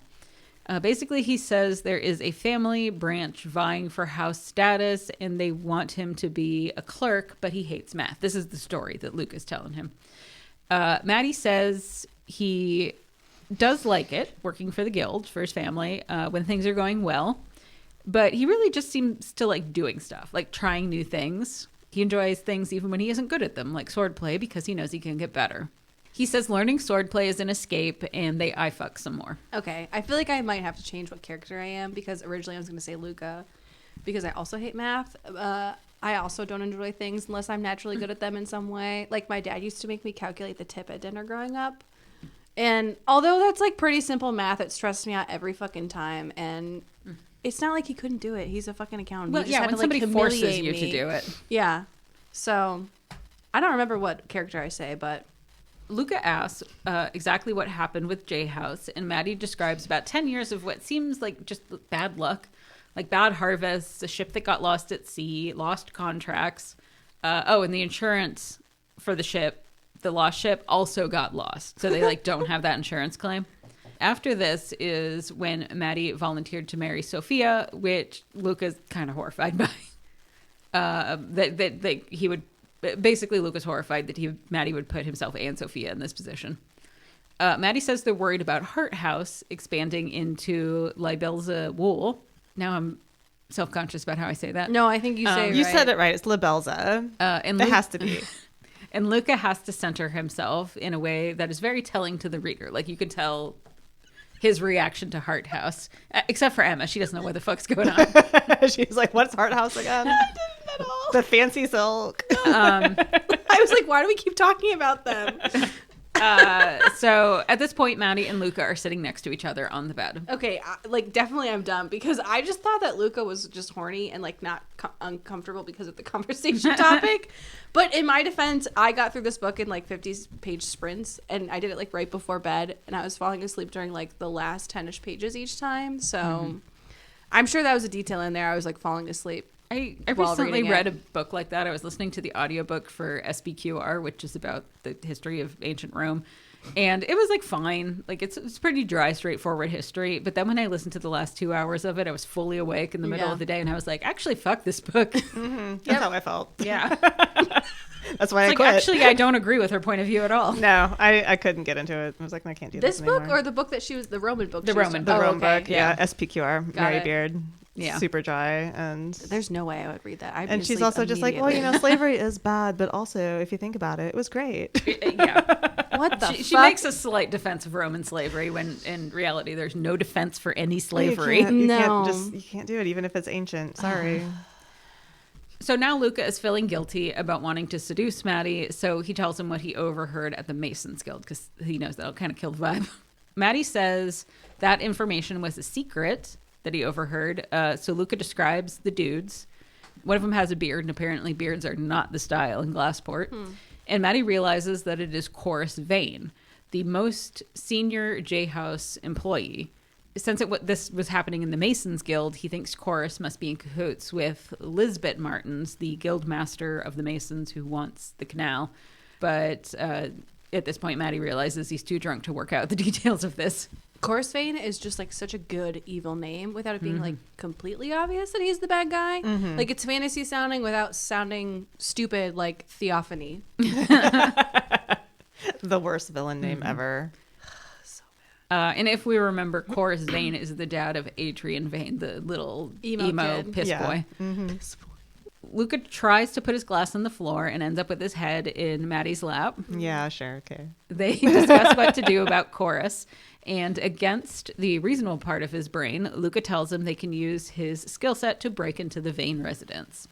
Basically, he says there is a family branch vying for house status, and they want him to be a clerk, but he hates math. This is the story that Luca's telling him. Matti says he does like it, working for the guild for his family when things are going well, but he really just seems to like doing stuff, like trying new things. He enjoys things even when he isn't good at them, like swordplay, because he knows he can get better. He says learning swordplay is an escape, and they eye fuck some more. Okay, I feel like I might have to change what character I am, because originally I was going to say Luca, because I also hate math. I also don't enjoy things unless I'm naturally good at them in some way. Like my dad used to make me calculate the tip at dinner growing up. And although that's like pretty simple math, it stressed me out every fucking time. And it's not like he couldn't do it. He's a fucking accountant. Well, he just had when to, somebody like, forces you me. to do it. Yeah. So I don't remember what character I say, but Luca asks exactly what happened with J House, and Matti describes about 10 years of what seems like just bad luck, like bad harvests, a ship that got lost at sea, lost contracts. And the insurance for the lost ship also got lost. So they like don't have that insurance claim. After this is when Matti volunteered to marry Sophia, which Luca's kind of horrified by. That he would basically, Luca's horrified that Matti would put himself and Sophia in this position. Matti says they're worried about Heart House expanding into Libelza Wool. Now I'm self-conscious about how I say that. no, I think you say it You right. said it right. It's Libelza. And It has to be. And Luca has to center himself in a way that is very telling to the reader. Like you could tell his reaction to Heart House, except for Emma. She doesn't know what the fuck's going on. She's like, what's Heart House again? I didn't at all. The fancy silk. I was like, why do we keep talking about them? So at this point, Matti and Luca are sitting next to each other on the bed. Okay, definitely I'm dumb, because I just thought that Luca was just horny and like not uncomfortable because of the conversation topic. But in my defense, I got through this book in like 50-page sprints, and I did it like right before bed, and I was falling asleep during like the last 10-ish pages each time. So I'm sure that was a detail in there. I was like falling asleep. I recently read a book like that. I was listening to the audiobook for SBQR, which is about the history of ancient Rome. And it was like fine. Like it's pretty dry, straightforward history. But then when I listened to the last 2 hours of it, I was fully awake in the middle of the day, and I was like, actually, fuck this book. That's how I felt. Yeah. That's why I quit. Actually, I don't agree with her point of view at all. No, I couldn't get into it. I was like, I can't do this book anymore. or the book that she was, the Roman book? The Roman book, yeah. SPQR, Mary Beard. Yeah. Super dry. And there's no way I would read that. And she's also just like, well, slavery is bad, but also, if you think about it, it was great. Yeah. What the fuck? She makes a slight defense of Roman slavery when in reality there's no defense for any slavery. You can't do it, even if it's ancient. Sorry. So now Luca is feeling guilty about wanting to seduce Matti, so he tells him what he overheard at the Masons Guild, because he knows that'll kind of kill the vibe. Matti says that information was a secret that he overheard, so Luca describes the dudes. One of them has a beard, and apparently beards are not the style in Glassport. And Matti realizes that it is Chorus Vane, the most senior J-House employee. Since this was happening in the Masons Guild, he thinks Chorus must be in cahoots with Lisbeth Martins, the guild master of the Masons who wants the canal. But at this point, Matti realizes he's too drunk to work out the details of this. Chorus Vane is just like such a good evil name without it being like completely obvious that he's the bad guy. Like it's fantasy sounding without sounding stupid like Theophany. The worst villain name ever. And if we remember, Chorus Vane is the dad of Adrian Vane, the little emo piss boy. Luca tries to put his glass on the floor and ends up with his head in Matti's lap. Yeah, sure, okay. They discuss what to do about Chorus, and against the reasonable part of his brain, Luca tells him they can use his skill set to break into the Vane residence.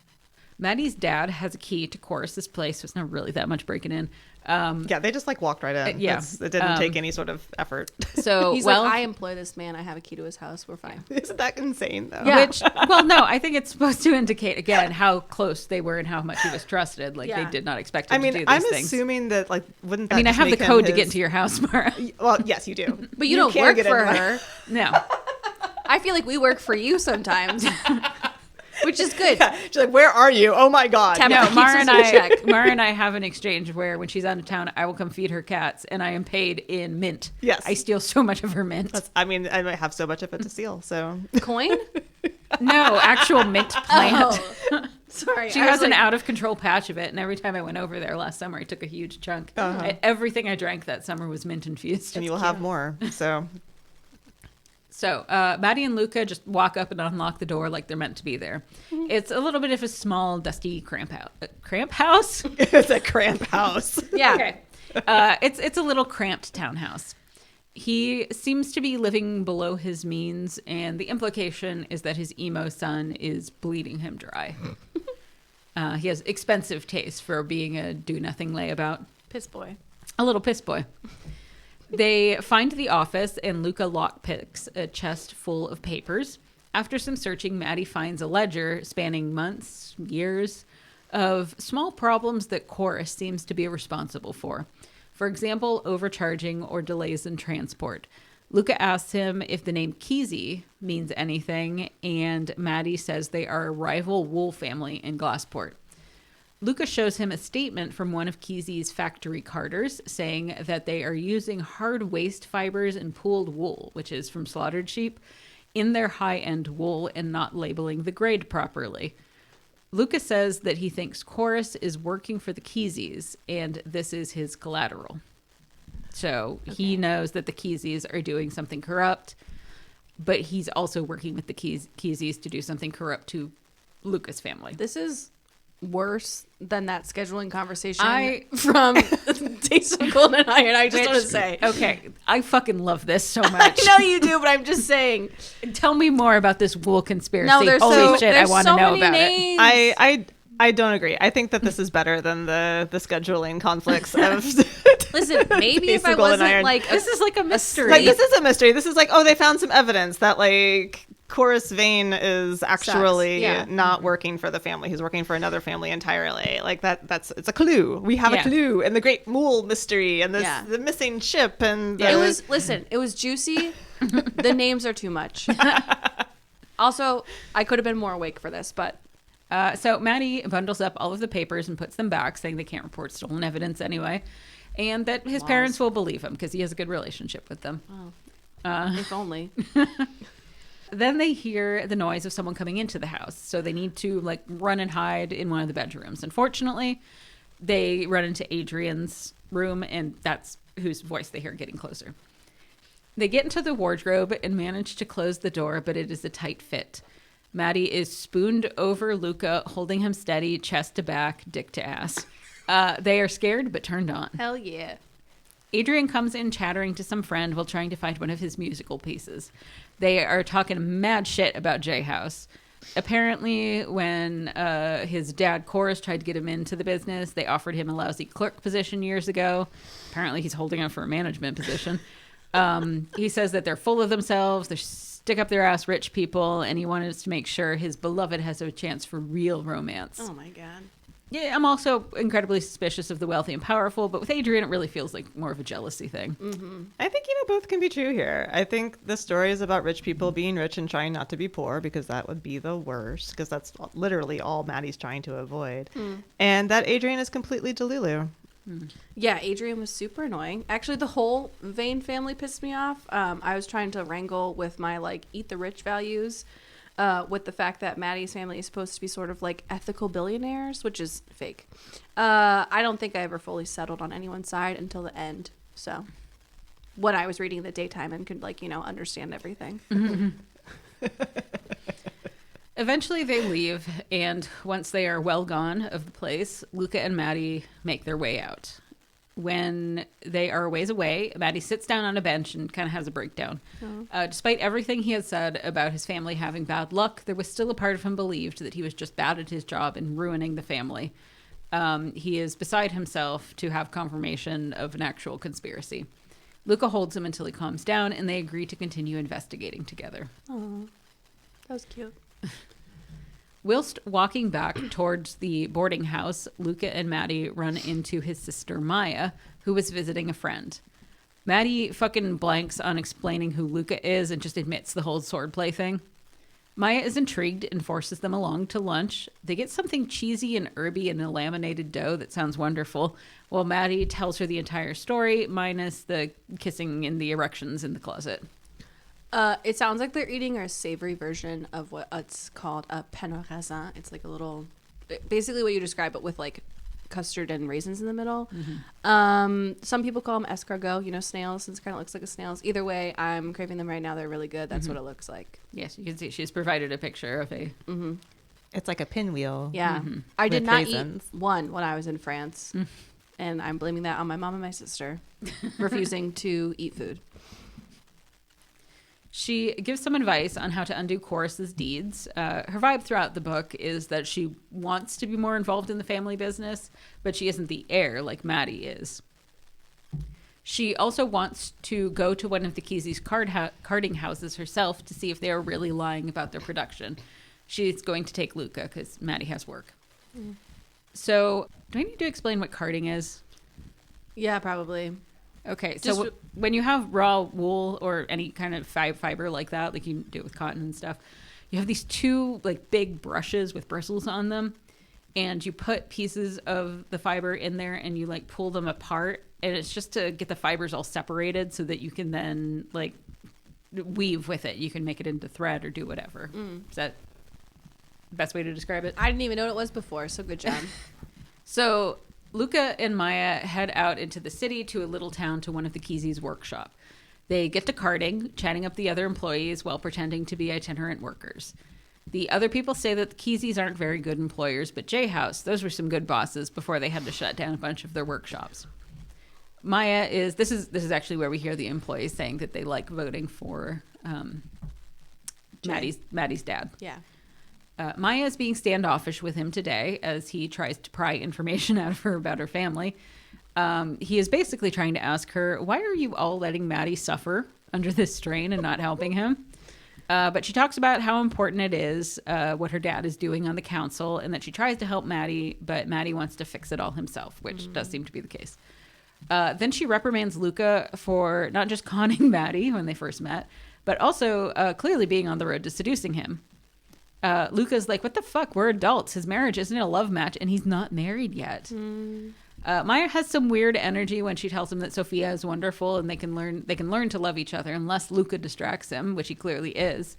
Matti's dad has a key to Chorus's place, so it's not really that much breaking in. Yeah, they just like walked right in. Yeah. It didn't take any sort of effort. So he's like, I employ this man. I have a key to his house. We're fine. Isn't that insane though? Yeah. No, I think it's supposed to indicate again how close they were and how much he was trusted. Like they did not expect him to do these things. I'm assuming that wouldn't that I have the code to get into your house, Maura. Well, yes, you do. But you don't work for her. No. I feel like we work for you sometimes. Which is good. Yeah. She's like, where are you? Oh my God. No, Maura and I have an exchange where when she's out of town, I will come feed her cats and I am paid in mint. Yes. I steal so much of her mint. I might have so much of it to steal, so. Coin? No, actual mint plant. Oh. Sorry. She has an out of control patch of it, and every time I went over there last summer, I took a huge chunk. Everything I drank that summer was mint infused. And you will have more, so. So Matti and Luca just walk up and unlock the door like they're meant to be there. It's a little bit of a small, dusty cramp house. It's a cramp house. Yeah. Okay. It's a little cramped townhouse. He seems to be living below his means, and the implication is that his emo son is bleeding him dry. He has expensive taste for being a do-nothing layabout. Piss boy. A little piss boy. They find the office, and Luca lockpicks a chest full of papers. After some searching, Matti finds a ledger spanning months, years, of small problems that Chorus seems to be responsible for. For example, overcharging or delays in transport. Luca asks him if the name Kesey means anything, and Matti says they are a rival wool family in Glassport. Luca shows him a statement from one of Kesey's factory carters saying that they are using hard waste fibers and pooled wool, which is from slaughtered sheep, in their high-end wool and not labeling the grade properly. Luca says that he thinks Chorus is working for the Keseys, and this is his collateral. So he knows that the Keseys are doing something corrupt, but he's also working with the Keseys to do something corrupt to Luca's family. This is worse than that scheduling conversation from Days of Golden Iron. I just want to say. Okay, I fucking love this so much. I know you do, but I'm just saying. Tell me more about this wool conspiracy. No, there's Holy shit, I want to know about names. it. I don't agree. I think that this is better than the scheduling conflicts of. Listen, maybe if I wasn't like this is like a mystery. Like this is a mystery. This is like, oh, they found some evidence that like Chorus Vane is actually not working for the family. He's working for another family entirely. Like it's a clue. We have a clue, and the great wool mystery, and the missing ship, and it was juicy. The names are too much. Also, I could have been more awake for this, but. So Matti bundles up all of the papers and puts them back, saying they can't report stolen evidence anyway. And that his parents will believe him because he has a good relationship with them. Oh, if only. Then they hear the noise of someone coming into the house. So they need to like run and hide in one of the bedrooms. Unfortunately, they run into Adrian's room, and that's whose voice they hear getting closer. They get into the wardrobe and manage to close the door, but it is a tight fit. Matti is spooned over Luca, holding him steady, chest to back, dick to ass. They are scared, but turned on. Hell yeah. Adrian comes in chattering to some friend while trying to find one of his musical pieces. They are talking mad shit about J House. Apparently, when his dad, Chorus, tried to get him into the business, they offered him a lousy clerk position years ago. Apparently, he's holding out for a management position. He says that they're full of themselves, they're stick-up-their-ass rich people, and he wanted to make sure his beloved has a chance for real romance. Oh, my God. Yeah, I'm also incredibly suspicious of the wealthy and powerful, but with Adrian, it really feels like more of a jealousy thing. Mm-hmm. I think, both can be true here. I think the story is about rich people being rich and trying not to be poor, because that would be the worst, because that's literally all Matti's trying to avoid. And that Adrian is completely Delulu. Yeah, Adrian was super annoying. Actually, the whole Vane family pissed me off. I was trying to wrangle with my, eat the rich values. With the fact that Matti's family is supposed to be sort of like ethical billionaires, which is fake. I don't think I ever fully settled on anyone's side until the end. So when I was reading the daytime and could understand everything. Eventually they leave, and once they are well gone of the place, Luca and Matti make their way out. When they are a ways away, Matti sits down on a bench and kind of has a breakdown. Despite everything he had said about his family having bad luck, there was still a part of him believed that he was just bad at his job and ruining the family. He is beside himself to have confirmation of an actual conspiracy. Luca holds him until he calms down, and they agree to continue investigating together. Oh, that was cute. Whilst walking back towards the boarding house, Luca and Matti run into his sister Maya, who was visiting a friend. Matti fucking blanks on explaining who Luca is and just admits the whole swordplay thing. Maya is intrigued and forces them along to lunch. They get something cheesy and herby in a laminated dough that sounds wonderful, while Matti tells her the entire story, minus the kissing and the erections in the closet. It sounds like they're eating a savory version of what it's called a pain au raisin. It's like a little, basically what you describe, but with custard and raisins in the middle. Mm-hmm. Some people call them escargot, snails, since it kind of looks like a snail's. Either way, I'm craving them right now. They're really good. That's what it looks like. Yes, you can see she's provided a picture of a... Mm-hmm. It's like a pinwheel. Yeah. Mm-hmm. I did not eat one when I was in France. And I'm blaming that on my mom and my sister refusing to eat food. She gives some advice on how to undo Chorus's deeds. Her vibe throughout the book is that she wants to be more involved in the family business, but she isn't the heir like Matti is. She also wants to go to one of the Kesey's carding houses herself to see if they are really lying about their production. She's going to take Luca because Matti has work. So, do I need to explain what carding is? Yeah, probably. Okay, so when you have raw wool or any kind of fiber like that, like you do with cotton and stuff, you have these two big brushes with bristles on them, and you put pieces of the fiber in there and you pull them apart, and it's just to get the fibers all separated so that you can then weave with it. You can make it into thread or do whatever. Is that the best way to describe it? I didn't even know what it was before, so good job. So Luca and Maya head out into the city to a little town to one of the Kesey's workshop. They get to carding, chatting up the other employees while pretending to be itinerant workers. The other people say that the Keseys aren't very good employers, but J House, those were some good bosses before they had to shut down a bunch of their workshops. Maya is, this is actually where we hear the employees saying that they like voting for Matti's dad. Yeah. Maya is being standoffish with him today as he tries to pry information out of her about her family. He is basically trying to ask her, why are you all letting Matti suffer under this strain and not helping him? But she talks about how important it is, what her dad is doing on the council, and that she tries to help Matti, but Matti wants to fix it all himself, which does seem to be the case. Then she reprimands Luca for not just conning Matti when they first met, but also clearly being on the road to seducing him. Luca's like, what the fuck? We're adults. His marriage isn't a love match, and he's not married yet. Maya has some weird energy when she tells him that Sophia is wonderful and they can learn to love each other unless Luca distracts him, which he clearly is.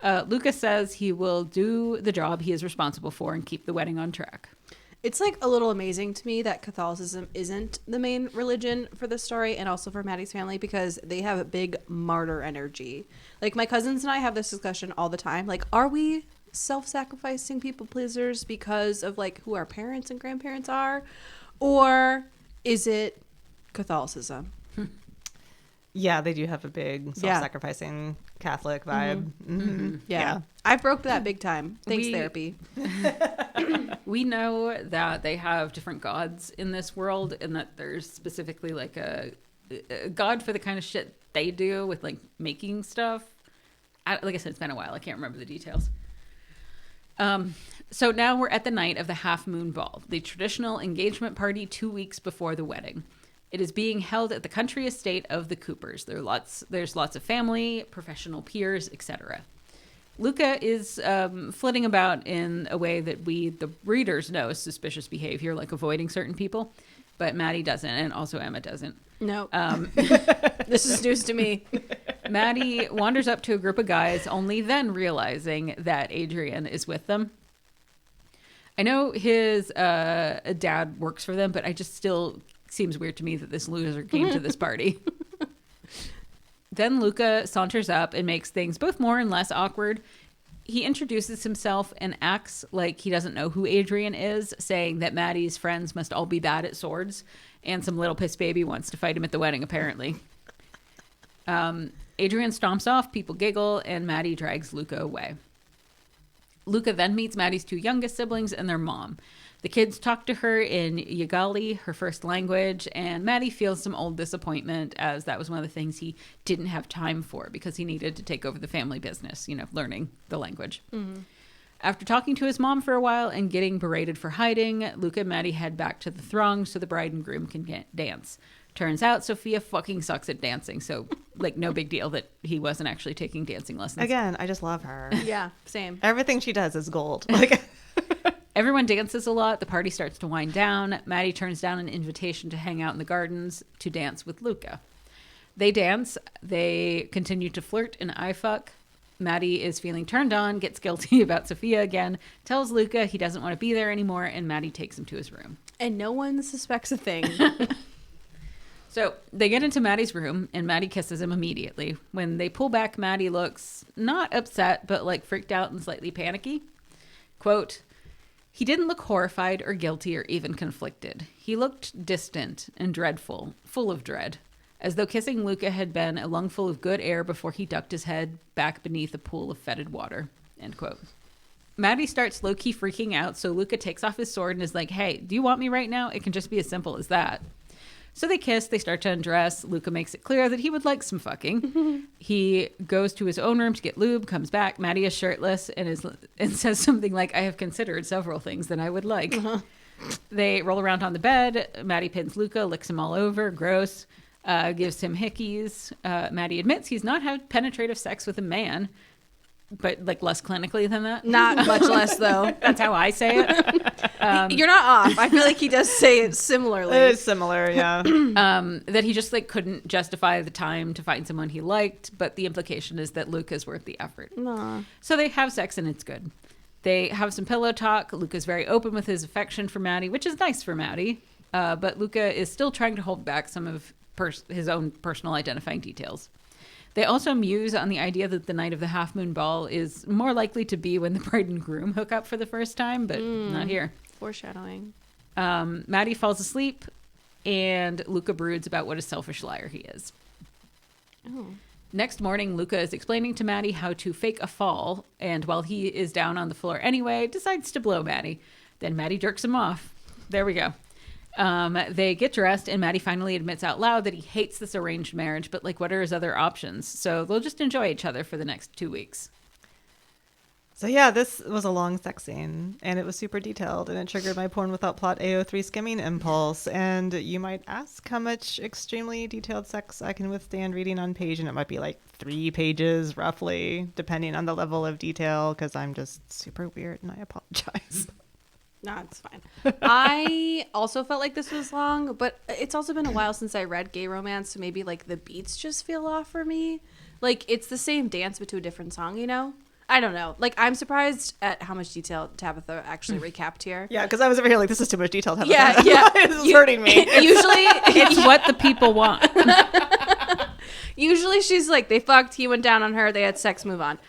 Luca says he will do the job he is responsible for and keep the wedding on track. It's like a little amazing to me that Catholicism isn't the main religion for this story and also for Maddie's family, because they have a big martyr energy. Like, my cousins and I have this discussion all the time. Like, are we self-sacrificing people pleasers because of like who our parents and grandparents are? Or is it Catholicism? Yeah, they do have a big self-sacrificing Catholic vibe. Mm-hmm. Mm-hmm. Yeah. I broke that big time. Thanks, therapy. We know that they have different gods in this world, and that there's specifically like a god for the kind of shit they do with like making stuff. Like I said, it's been a while. I can't remember the details. So now we're at the night of the Half Moon Ball, the traditional engagement party 2 weeks before the wedding. It is being held at the country estate of the Coopers. There's lots of family, professional peers, etc. Luca is flitting about in a way that we, the readers, know is suspicious behavior, like avoiding certain people. But Matti doesn't, and also Emma doesn't. No. This is news to me. Matti wanders up to a group of guys, only then realizing that Adrian is with them. I know his dad works for them, but I just still seems weird to me that this loser came to this party. Then Luca saunters up and makes things both more and less awkward. He introduces himself and acts like he doesn't know who Adrian is, saying that Matti's friends must all be bad at swords, and some little piss baby wants to fight him at the wedding, apparently. Adrian stomps off, people giggle, and Matti drags Luca away. Luca then meets Matti's two youngest siblings and their mom. The kids talk to her in Yagali, her first language, and Matti feels some old disappointment, as that was one of the things he didn't have time for because he needed to take over the family business, learning the language. Mm-hmm. After talking to his mom for a while and getting berated for hiding, Luca and Matti head back to the throng so the bride and groom can dance. Turns out Sophia fucking sucks at dancing, so no big deal that he wasn't actually taking dancing lessons. Again, I just love her. Yeah, same. Everything she does is gold. Everyone dances a lot. The party starts to wind down. Matti turns down an invitation to hang out in the gardens to dance with Luca. They dance. They continue to flirt and eye fuck. Matti is feeling turned on, gets guilty about Sophia again, tells Luca he doesn't want to be there anymore, and Matti takes him to his room. And no one suspects a thing. So they get into Matti's room, and Matti kisses him immediately. When they pull back, Matti looks not upset, but freaked out and slightly panicky. Quote, "He didn't look horrified or guilty or even conflicted. He looked distant and dreadful, full of dread, as though kissing Luca had been a lungful of good air before he ducked his head back beneath a pool of fetid water." End quote. Matti starts low-key freaking out, so Luca takes off his sword and is like, "Hey, do you want me right now? It can just be as simple as that." So they kiss, they start to undress. Luca makes it clear that he would like some fucking. He goes to his own room to get lube, comes back. Matti is shirtless and says something like, "I have considered several things that I would like." Uh-huh. They roll around on the bed. Matti pins Luca, licks him all over. Gross. Gives him hickeys. Matti admits he's not had penetrative sex with a man, but less clinically than that. Not much less, though. That's how I say it. You're not off. I feel like he does say it similarly. It is similar, yeah. That he just couldn't justify the time to find someone he liked, but the implication is that Luca's worth the effort. Aww. So they have sex and it's good. They have some pillow talk. Luca's very open with his affection for Matti, which is nice for Matti, but Luca is still trying to hold back some of his own personal identifying details. They also muse on the idea that the night of the Half Moon Ball is more likely to be when the bride and groom hook up for the first time, but not here. Foreshadowing. Matti falls asleep, and Luca broods about what a selfish liar he is. Oh. Next morning, Luca is explaining to Matti how to fake a fall, and while he is down on the floor anyway, decides to blow Matti. Then Matti jerks him off. There we go. They get dressed, and Matti finally admits out loud that he hates this arranged marriage, but what are his other options? So they'll just enjoy each other for the next 2 weeks. So yeah, this was a long sex scene, and it was super detailed, and it triggered my porn without plot AO3 skimming impulse. And you might ask how much extremely detailed sex I can withstand reading on page, and it might be 3 pages roughly, depending on the level of detail, because I'm just super weird, and I apologize. No, it's fine. I also felt like this was long, but it's also been a while since I read gay romance, so maybe like the beats just feel off for me. Like it's the same dance but to a different song, you know? I don't know. Like I'm surprised at how much detail Tabitha actually recapped here. Yeah, because I was over here like, this is too much detail, Tabitha. Yeah. This is hurting me. Usually it's what the people want. Usually she's like, they fucked, he went down on her, they had sex, move on.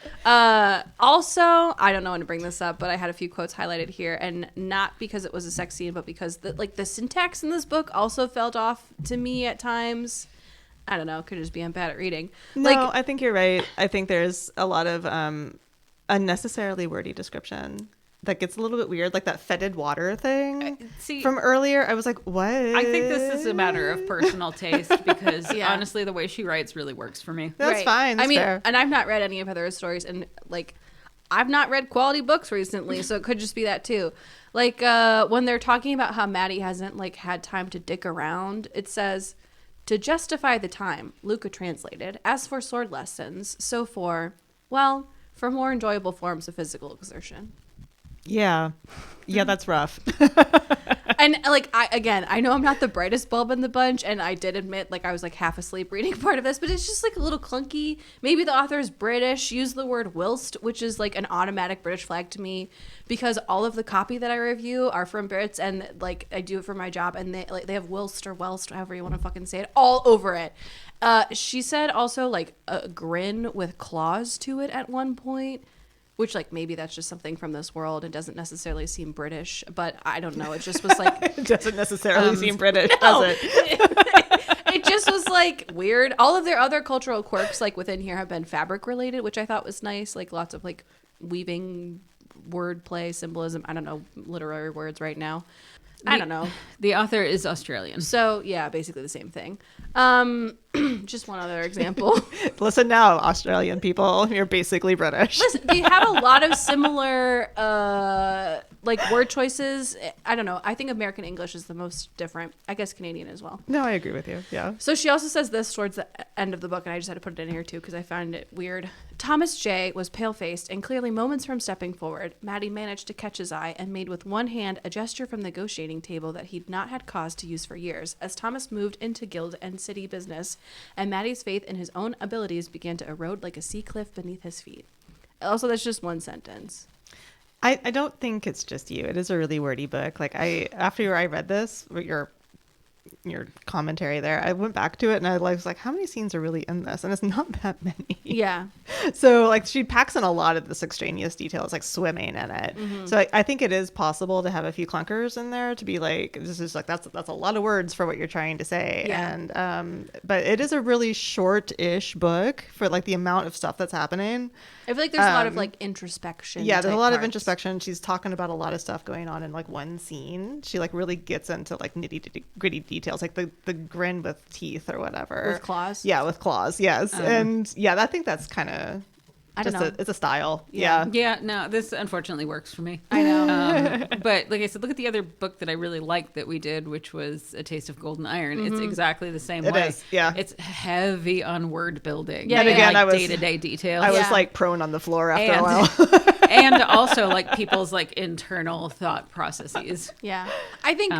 Also, I don't know when to bring this up, but I had a few quotes highlighted here, and not because it was a sex scene, but because the syntax in this book also felt off to me at times. I don't know, could just be I'm bad at reading. No, I think you're right. I think there's a lot of unnecessarily wordy description that gets a little bit weird, like that fetid water thing. See, from earlier, I was like, what? I think this is a matter of personal taste because honestly, the way she writes really works for me. That's fine. That's fair. And I've not read any of Heather's stories, and like, I've not read quality books recently, so it could just be that too. Like when they're talking about how Matti hasn't like had time to dick around, it says, to justify the time, Luca translated, as for sword lessons, so for more enjoyable forms of physical exertion. Yeah, that's rough. And like I know I'm not the brightest bulb in the bunch, and I did admit like I was like half asleep reading part of this, but it's just like a little clunky. Maybe the author is British. Use the word whilst, which is like an automatic British flag to me, because all of the copy that I review are from Brits, and like I do it for my job, and they have whilst or whilst, however you want to fucking say it, all over it. She said also like a grin with claws to it at one point. Which, like, maybe that's just something from this world. It doesn't necessarily seem British, but I don't know. It just was like... It doesn't necessarily seem British, does it? It just was, like, weird. All of their other cultural quirks, like, within here have been fabric-related, which I thought was nice. Like, lots of, like, weaving, wordplay, symbolism. I don't know, literary words right now. I don't know. The author is Australian. So, yeah, basically the same thing. Just one other example. Listen now, Australian people, you're basically British. Listen, they have a lot of similar like word choices. I don't know. I think American English is the most different. I guess Canadian as well. No, I agree with you. Yeah. So she also says this towards the end of the book, and I just had to put it in here too because I found it weird. Thomas J. was pale-faced and clearly moments from stepping forward. Matti managed to catch his eye and made with one hand a gesture from the negotiating table that he'd not had cause to use for years as Thomas moved into guild and city business, and Matti's faith in his own abilities began to erode like a sea cliff beneath his feet. Also, that's just one sentence. I don't think it's just you. It is a really wordy book. Like after I read this, your commentary there, I went back to it and I was like, how many scenes are really in this? And it's not that many. Yeah. So like she packs in a lot of this extraneous details, like swimming in it. Mm-hmm. So I think it is possible to have a few clunkers in there to be like, this is like, that's a lot of words for what you're trying to say. Yeah. And but it is a really short-ish book for like the amount of stuff that's happening. I feel like there's a lot of like introspection. Yeah, there's a lot of introspection. She's talking about a lot of stuff going on in like one scene. She like really gets into like nitty-gritty details, like the grin with teeth or whatever. With claws? Yeah, with claws, yes. And yeah, I think that's kind of... I don't know. It's a style. Yeah. Yeah, no, this unfortunately works for me. I know. But like I said, look at the other book that I really liked that we did, which was A Taste of Golden Iron. Mm-hmm. It's exactly the same way. It is, yeah. It's heavy on word building. Yeah, and again, like day-to-day details. I was like prone on the floor after a while. And also like people's like internal thought processes. Yeah. I think...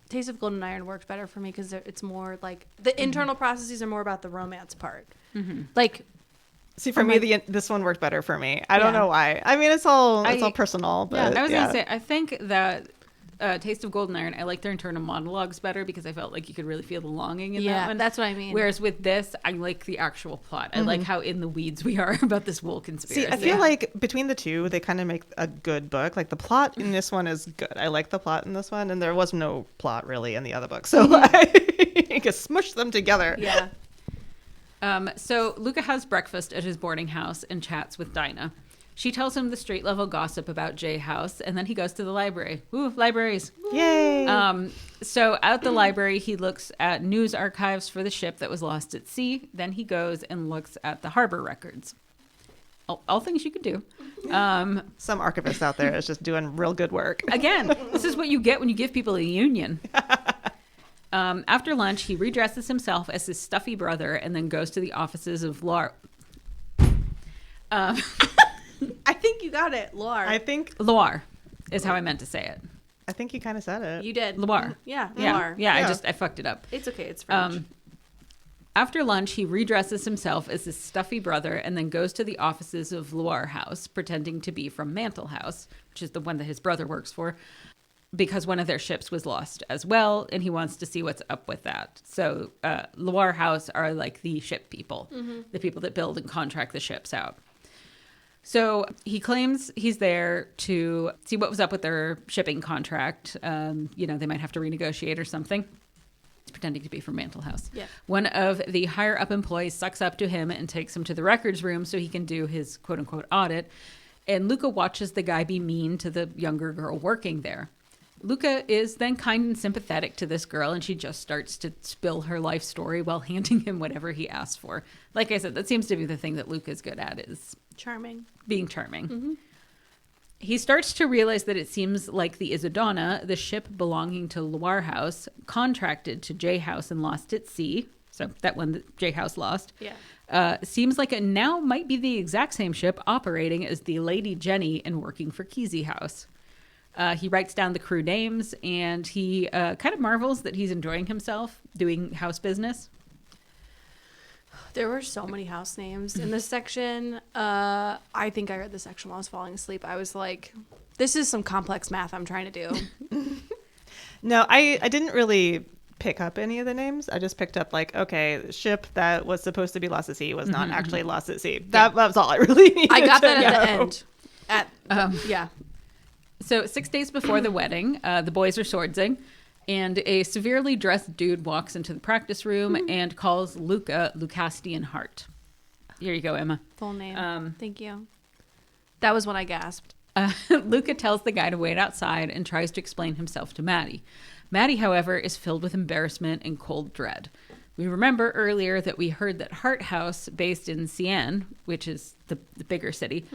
Taste of Golden Iron worked better for me because it's more like the internal processes are more about the romance part. Mm-hmm. Like... See, for me, this one worked better for me. I don't know why. I mean, it's all personal. But I was going to say, I think that Taste of Golden Iron, I like their internal monologues better because I felt like you could really feel the longing in that one. That's what I mean. Whereas with this, I like the actual plot. I like how in the weeds we are about this wool conspiracy. See, I feel like between the two, they kind of make a good book. Like the plot in this one is good. I like the plot in this one, and there was no plot really in the other book. So I can smush them together. Yeah. So Luca has breakfast at his boarding house and chats with Dinah. She tells him the street level gossip about Jay House, and then he goes to the library. Ooh, libraries. Yay! So at the library, he looks at news archives for the ship that was lost at sea. Then he goes and looks at the harbor records. All things you could do. Some archivist out there is just doing real good work. Again, this is what you get when you give people a union. After lunch, he redresses himself as his stuffy brother and then goes to the offices of Laura. I think you got it, Loire. I think Loire. is how I meant to say it. I think you kind of said it. You did. Loire. Yeah. Loire. Yeah. I fucked it up. It's okay. It's French. After lunch, he redresses himself as his stuffy brother and then goes to the offices of Loire House, pretending to be from Mantle House, which is the one that his brother works for, because one of their ships was lost as well, and he wants to see what's up with that. So Loire House are like the ship people, the people that build and contract the ships out. So he claims he's there to see what was up with their shipping contract. They might have to renegotiate or something. He's pretending to be from Mantle House. Yeah. One of the higher up employees sucks up to him and takes him to the records room so he can do his quote unquote audit. And Luca watches the guy be mean to the younger girl working there. Luca is then kind and sympathetic to this girl, and she just starts to spill her life story while handing him whatever he asks for. Like I said, that seems to be the thing that Luca's good at, is being charming. Mm-hmm. He starts to realize that it seems like the Isidana, the ship belonging to Loire House, contracted to J House and lost at sea. So that one that J House lost. Yeah. Seems like it now might be the exact same ship operating as the Lady Jenny and working for Kesey House. He writes down the crew names, and he kind of marvels that he's enjoying himself doing house business. There were so many house names in this section. I think I read this section while I was falling asleep. I was like, this is some complex math I'm trying to do. No, I didn't really pick up any of the names. I just picked up like, okay, the ship that was supposed to be lost at sea was not actually lost at sea. That was all I really needed. I got that at the end. Yeah. So 6 days before the wedding, the boys are swordsing, and a severely dressed dude walks into the practice room and calls Luca Lucastian Hart. Here you go, Emma. Full name. Thank you. That was when I gasped. Luca tells the guy to wait outside and tries to explain himself to Matti. Matti, however, is filled with embarrassment and cold dread. We remember earlier that we heard that Hart House, based in Sienne, which is the bigger city,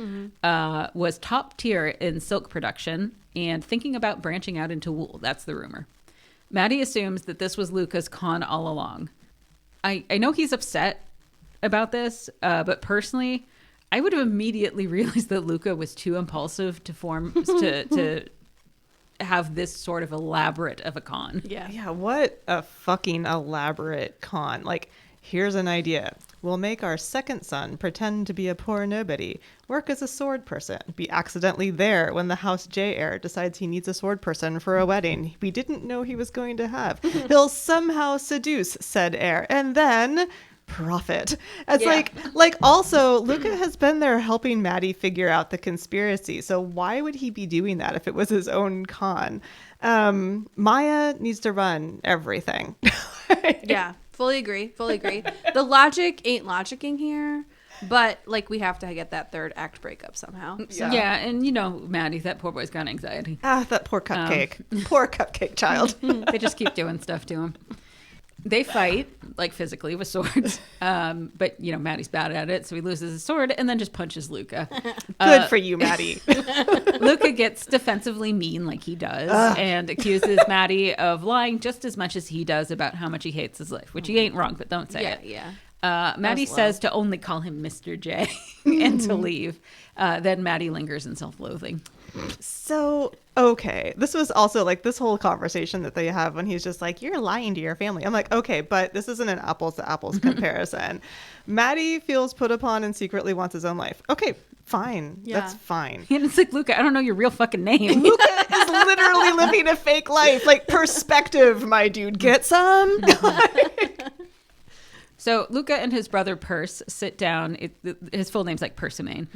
was top tier in silk production and thinking about branching out into wool. That's the rumor. Matti assumes that this was Luca's con all along. I know he's upset about this, but personally, I would have immediately realized that Luca was too impulsive to have this sort of elaborate of a con. Yeah, what a fucking elaborate con. Like, here's an idea. We'll make our second son pretend to be a poor nobody, work as a sword person, be accidentally there when the House J heir decides he needs a sword person for a wedding we didn't know he was going to have. He'll somehow seduce said heir, and then profit. It's like also Luca has been there helping Matti figure out the conspiracy. So why would he be doing that if it was his own con? Maya needs to run everything. Yeah, fully agree. The logic ain't logicking here, but like we have to get that third act breakup somehow. So. Yeah, and you know, Matti, that poor boy's got anxiety. That poor cupcake. Poor cupcake child. They just keep doing stuff to him. They fight, like physically, with swords. But, you know, Matti's bad at it, so he loses his sword and then just punches Luca. Good for you, Matti. Luca gets defensively mean like he does and accuses Matti of lying just as much as he does about how much he hates his life, which he ain't wrong, but don't say it. Yeah. Matti says to only call him Mr. J and to leave. Then Matti lingers in self-loathing. So, okay. This was also like this whole conversation that they have when he's just like, you're lying to your family. I'm like, okay, but this isn't an apples to apples comparison. Matti feels put upon and secretly wants his own life. Okay, fine. Yeah. That's fine. And it's like, Luca, I don't know your real fucking name. Luca is literally living a fake life. Like, perspective, my dude. Get some? So Luca and his brother Perse sit down. His full name's like Persimain.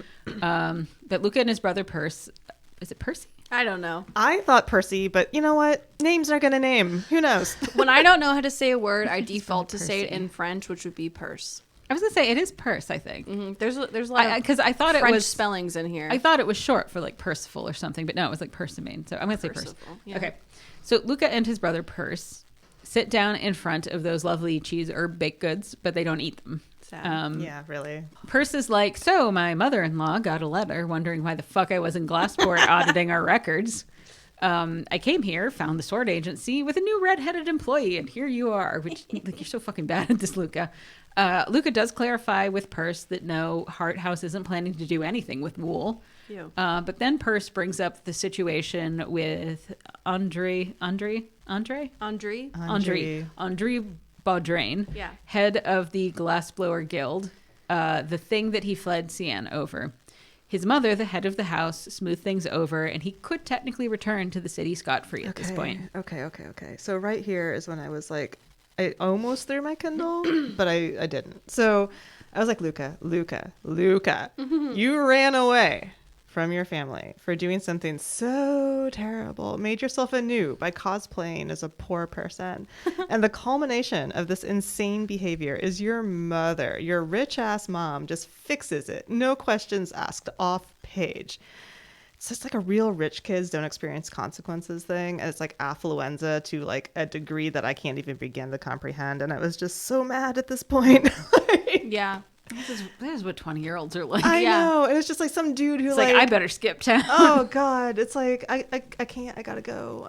But Luca and his brother Perse, is it Percy? I don't know. I thought Percy, but you know what? Names are going to name. Who knows? When I don't know how to say a word, I default to say it in French, which would be purse. I was going to say it is Perse, I think. Mm-hmm. There's a lot of because I thought French it was spellings in here. I thought it was short for like Percival or something, but no, it was like Persimain. So I'm going to say Perse. Yeah. Okay. So Luca and his brother Perse sit down in front of those lovely cheese herb baked goods, but they don't eat them. Yeah, really. Perse is like, so my mother-in-law got a letter wondering why the fuck I was in Glassport auditing our records. I came here, found the sword agency with a new red-headed employee, and here you are. Which, like, you're so fucking bad at this, Luca. Luca does clarify with Perse that no, Hart House isn't planning to do anything with wool. But then Perse brings up the situation with Andre Baudrain, head of the Glassblower Guild, the thing that he fled Cian over. His mother, the head of the house, smoothed things over, and he could technically return to the city scot-free at this point. Okay. So right here is when I was like, I almost threw my Kindle, but I didn't. So I was like, Luca, you ran away from your family for doing something so terrible, made yourself anew by cosplaying as a poor person. And the culmination of this insane behavior is your mother, your rich ass mom, just fixes it. No questions asked, off page. It's just like a real rich kids don't experience consequences thing. And it's like affluenza to like a degree that I can't even begin to comprehend. And I was just so mad at this point. Yeah. This is what 20-year-olds are like. I know. And it's just like some dude who it's like I better skip town. Oh God. It's like I can't, I gotta go.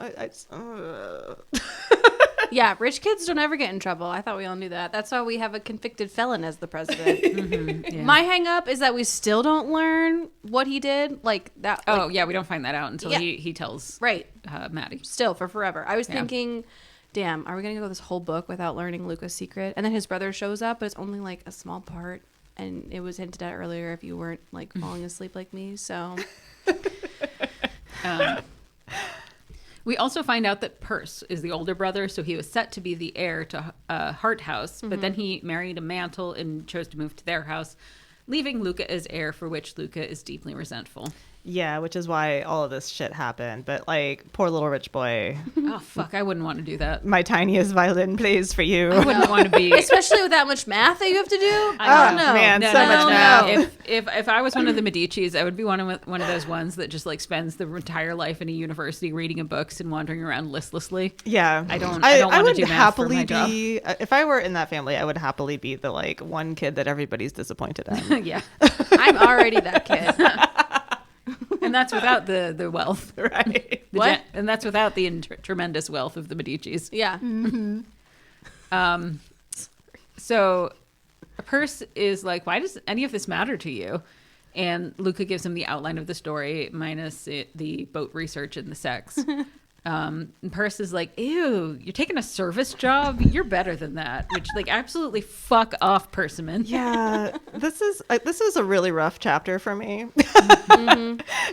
Yeah, rich kids don't ever get in trouble. I thought we all knew that. That's why we have a convicted felon as the president. Yeah. My hang up is that we still don't learn what he did. Like that. Oh yeah, we don't find that out until he tells Matti. Still for forever. I was thinking, damn, are we gonna go this whole book without learning Luca's secret? And then his brother shows up, but it's only like a small part. And it was hinted at earlier if you weren't like falling asleep like me. So we also find out that Perse is the older brother, so he was set to be the heir to Hart House, but then he married a mantle and chose to move to their house, leaving Luca as heir, for which Luca is deeply resentful. Yeah, which is why all of this shit happened. But like, poor little rich boy. Oh fuck, I wouldn't want to do that. My tiniest violin plays for you. I wouldn't want to be, especially with that much math that you have to do. I don't know, man, so much math. If I was one of the Medicis, I would be one of those ones that just like spends the entire life in a university reading books and wandering around listlessly. Yeah, I don't want to do math for my job. If I were in that family, I would happily be the like one kid that everybody's disappointed in. Yeah, I'm already that kid. And that's without the wealth. Right. And that's without the tremendous wealth of the Medicis. Yeah. So Perse is like, why does any of this matter to you? And Luca gives him the outline of the story, minus the boat research and the sex. And Perse is like, ew, you're taking a service job? You're better than that. Which, like, absolutely fuck off, Persimmon. Yeah, this is a really rough chapter for me.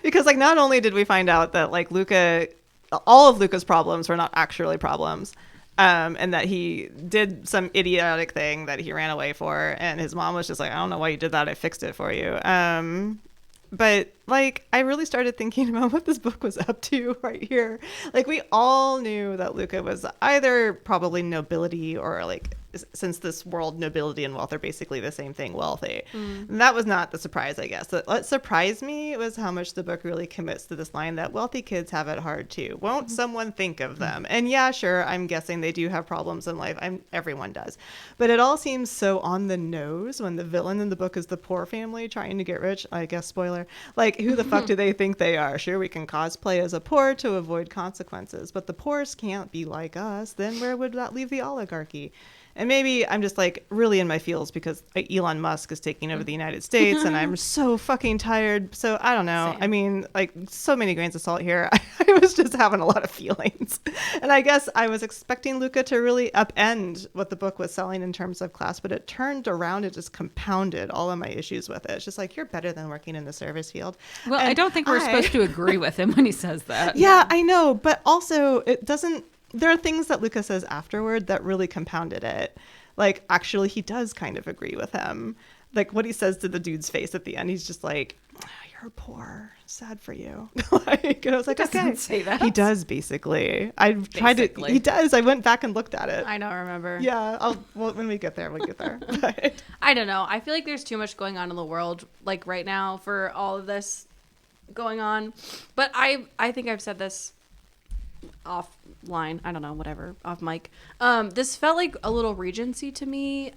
Because, like, not only did we find out that, like, Luca, all of Luca's problems were not actually problems, and that he did some idiotic thing that he ran away for, and his mom was just like, I don't know why you did that, I fixed it for you. But, like, I really started thinking about what this book was up to right here. Like, we all knew that Luca was either probably nobility or, like, since this world, nobility and wealth are basically the same thing, wealthy. And that was not the surprise, I guess. What surprised me was how much the book really commits to this line that wealthy kids have it hard too. Won't someone think of them? And yeah, sure, I'm guessing they do have problems in life. Everyone does. But it all seems so on the nose when the villain in the book is the poor family trying to get rich. I guess, spoiler. Like, who the fuck do they think they are? Sure, we can cosplay as a poor to avoid consequences, but the poorest can't be like us. Then where would that leave the oligarchy? And maybe I'm just like really in my feels because Elon Musk is taking over the United States and I'm so fucking tired. So I don't know. Same. I mean, like, so many grains of salt here. I was just having a lot of feelings. And I guess I was expecting Luca to really upend what the book was selling in terms of class, but it turned around and just compounded all of my issues with it. It's just like, you're better than working in the service field. Well, and I don't think we're supposed to agree with him when he says that. Yeah, I know. But also it doesn't. There are things that Luca says afterward that really compounded it. Like, actually, he does kind of agree with him. Like, what he says to the dude's face at the end, he's just like, you're poor. Sad for you. Like, and I was like, okay. Say that. He does, basically. He does. I went back and looked at it. I don't remember. Yeah. When we get there, we'll get there. But I don't know. I feel like there's too much going on in the world, like, right now for all of this going on. But I think I've said this offline, I don't know, whatever, off mic. This felt like a little Regency to me,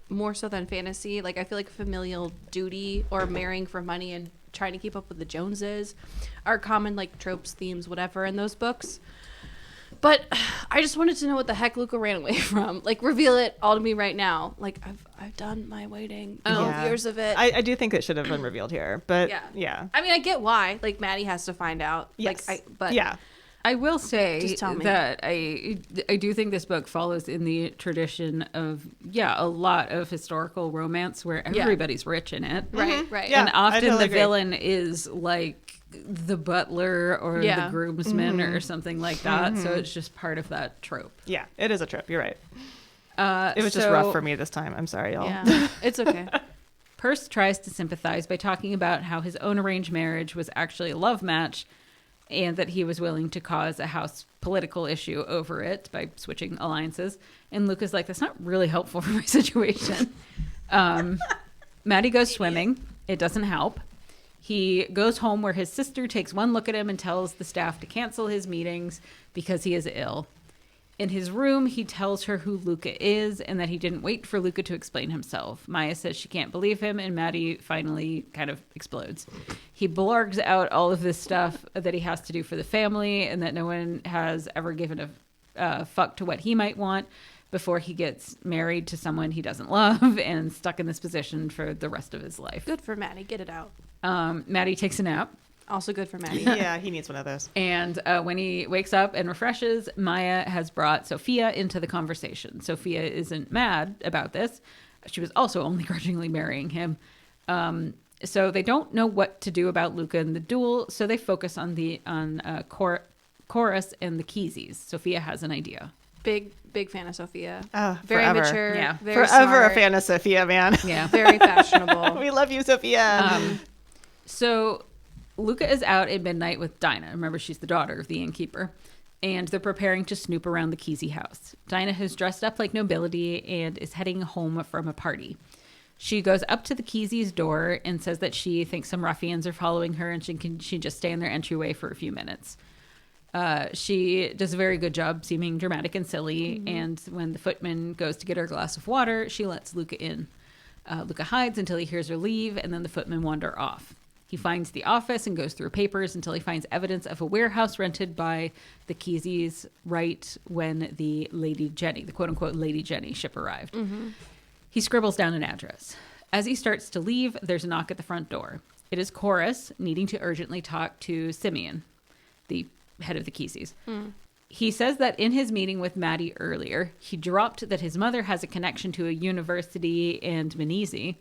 more so than fantasy. Like, I feel like familial duty or marrying for money and trying to keep up with the Joneses are common, like, tropes, themes, whatever in those books. But I just wanted to know what the heck Luca ran away from. Like, reveal it all to me right now. Like, I've done my waiting. 12 years of it. I do think it should have been revealed here, but yeah. I mean, I get why. Like, Matti has to find out. Yes. But yeah. I will say that I do think this book follows in the tradition of, a lot of historical romance where everybody's rich in it. Right. Yeah, and often totally the agree. villain is like the butler or the groomsman or something like that. So it's just part of that trope. Yeah, it is a trope. You're right. It was just rough for me this time. I'm sorry, y'all. Yeah, it's okay. Perce tries to sympathize by talking about how his own arranged marriage was actually a love match and that he was willing to cause a house political issue over it by switching alliances. And Luca's like, that's not really helpful for my situation. Matti goes swimming. It doesn't help. He goes home where his sister takes one look at him and tells the staff to cancel his meetings because he is ill. In his room, he tells her who Luca is and that he didn't wait for Luca to explain himself. Maya says she can't believe him, and Matti finally kind of explodes. He blurgs out all of this stuff that he has to do for the family and that no one has ever given a fuck to what he might want before he gets married to someone he doesn't love and stuck in this position for the rest of his life. Good for Matti. Get it out. Matti takes a nap. Also good for Matti. Yeah, he needs one of those. And when he wakes up and refreshes, Maya has brought Sophia into the conversation. Sophia isn't mad about this. She was also only grudgingly marrying him. So they don't know what to do about Luca and the duel, so they focus on Chorus and the Keezies. Sophia has an idea. Big fan of Sophia. Very forever. Mature. Yeah. Very forever smart, a fan of Sophia, man. Yeah. Very fashionable. We love you, Sophia. So Luca is out at midnight with Dinah. Remember, she's the daughter of the innkeeper. And they're preparing to snoop around the Keezy house. Dinah has dressed up like nobility and is heading home from a party. She goes up to the Keezy's door and says that she thinks some ruffians are following her and she just stay in their entryway for a few minutes. She does a very good job seeming dramatic and silly. And when the footman goes to get her a glass of water, she lets Luca in. Luca hides until he hears her leave, and then the footmen wander off. He finds the office and goes through papers until he finds evidence of a warehouse rented by the Keezys right when the Lady Jenny, the quote-unquote Lady Jenny ship arrived. He scribbles down an address. As he starts to leave, there's a knock at the front door. It is Chorus needing to urgently talk to Simeon, the head of the Keezys. He says that in his meeting with Matti earlier, he dropped that his mother has a connection to a university in Manisi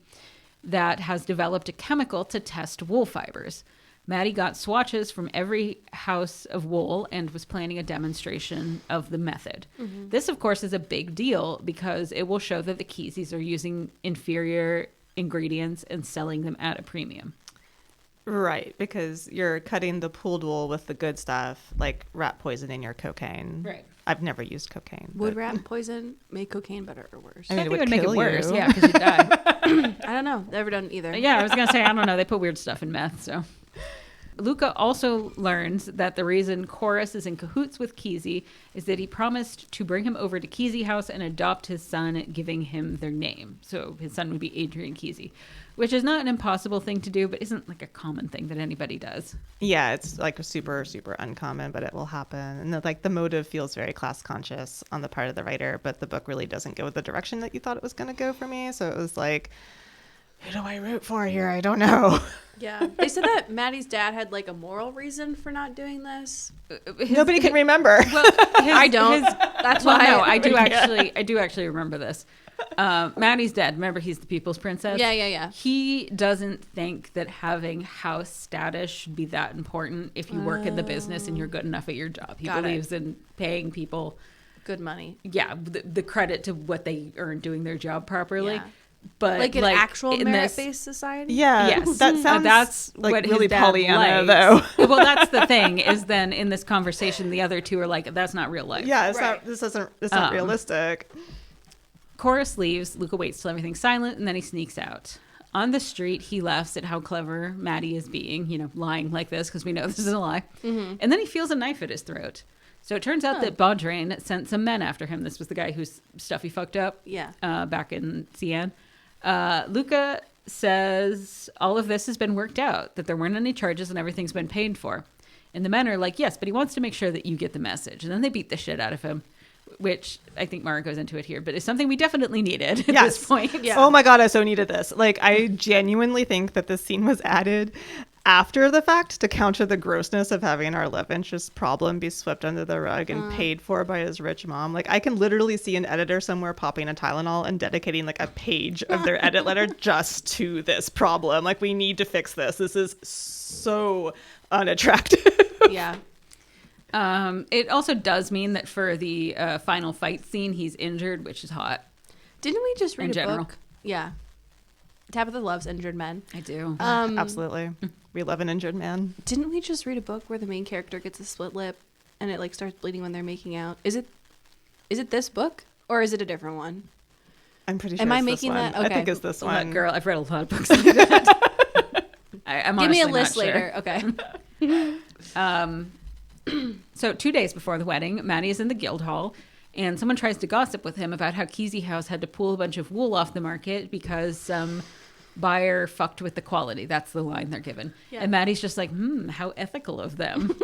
that has developed a chemical to test wool fibers. Matti got swatches from every house of wool and was planning a demonstration of the method. This, of course, is a big deal because it will show that the Keezys are using inferior ingredients and selling them at a premium. Right, because you're cutting the pooled wool with the good stuff, like rat poison in your cocaine. Right. I've never used cocaine. Would rat poison make cocaine better or worse? I mean, I think it would make it kill worse, you. yeah, because you die. I don't know. Never done either. Yeah, I was going to say, I don't know. They put weird stuff in meth, so. Luca also learns that the reason Chorus is in cahoots with Keezy is that he promised to bring him over to Keezy House and adopt his son, giving him their name. So his son would be Adrian Keezy, which is not an impossible thing to do, but isn't like a common thing that anybody does. Yeah, it's like super, super uncommon, but it will happen. And the motive feels very class conscious on the part of the writer, but the book really doesn't go the direction that you thought it was going to go for me. So it was like, who do I root for here? I don't know. Yeah. They said that Matti's dad had like a moral reason for not doing this. Nobody can remember. Well, I don't. That's why. No, I do actually remember this. Matti's dad, remember, he's the people's princess. Yeah. He doesn't think that having house status should be that important if you work in the business and you're good enough at your job. He believes in paying people good money. Yeah, the credit to what they earn doing their job properly. Yeah. But like an actual merit-based society? Yeah. Yes. That sounds that's like what really his dad Pollyanna, likes. though. Well, that's the thing, is then in this conversation, the other two are like, that's not real life. Yeah, it's not realistic. Chorus leaves. Luca waits till everything's silent, and then he sneaks out. On the street, he laughs at how clever Matti is being, lying like this, because we know this is a lie. And then he feels a knife at his throat. So it turns out that Baudrain sent some men after him. This was the guy whose stuff he fucked up back in Cian. Luca says all of this has been worked out, that there weren't any charges and everything's been paid for. And the men are like, yes, but he wants to make sure that you get the message. And then they beat the shit out of him. which I think Maura goes into it here, but it's something we definitely needed at this point. Yeah. Oh my God, I so needed this. Like, I genuinely think that this scene was added after the fact to counter the grossness of having our love interest problem be swept under the rug and paid for by his rich mom. Like, I can literally see an editor somewhere popping a Tylenol and dedicating like a page of their edit letter just to this problem. Like, we need to fix this. This is so unattractive. Yeah. It also does mean that for the final fight scene, he's injured, which is hot. Didn't we just read in general. book? Yeah. Tabitha loves injured men. I do. Absolutely. We love an injured man. Didn't we just read a book where the main character gets a split lip and it like starts bleeding when they're making out? Is it this book or is it a different one? I'm pretty sure. Am I it's making this one. that? Okay. I think it's this one. Girl, I've read a lot of books like that. I'm Give me a honestly list not later. Sure. Okay. So 2 days before the wedding, Matti is in the guild hall, and someone tries to gossip with him about how Kesey House had to pull a bunch of wool off the market because some buyer fucked with the quality. That's the line they're given. Yeah. And Matti's just like, how ethical of them.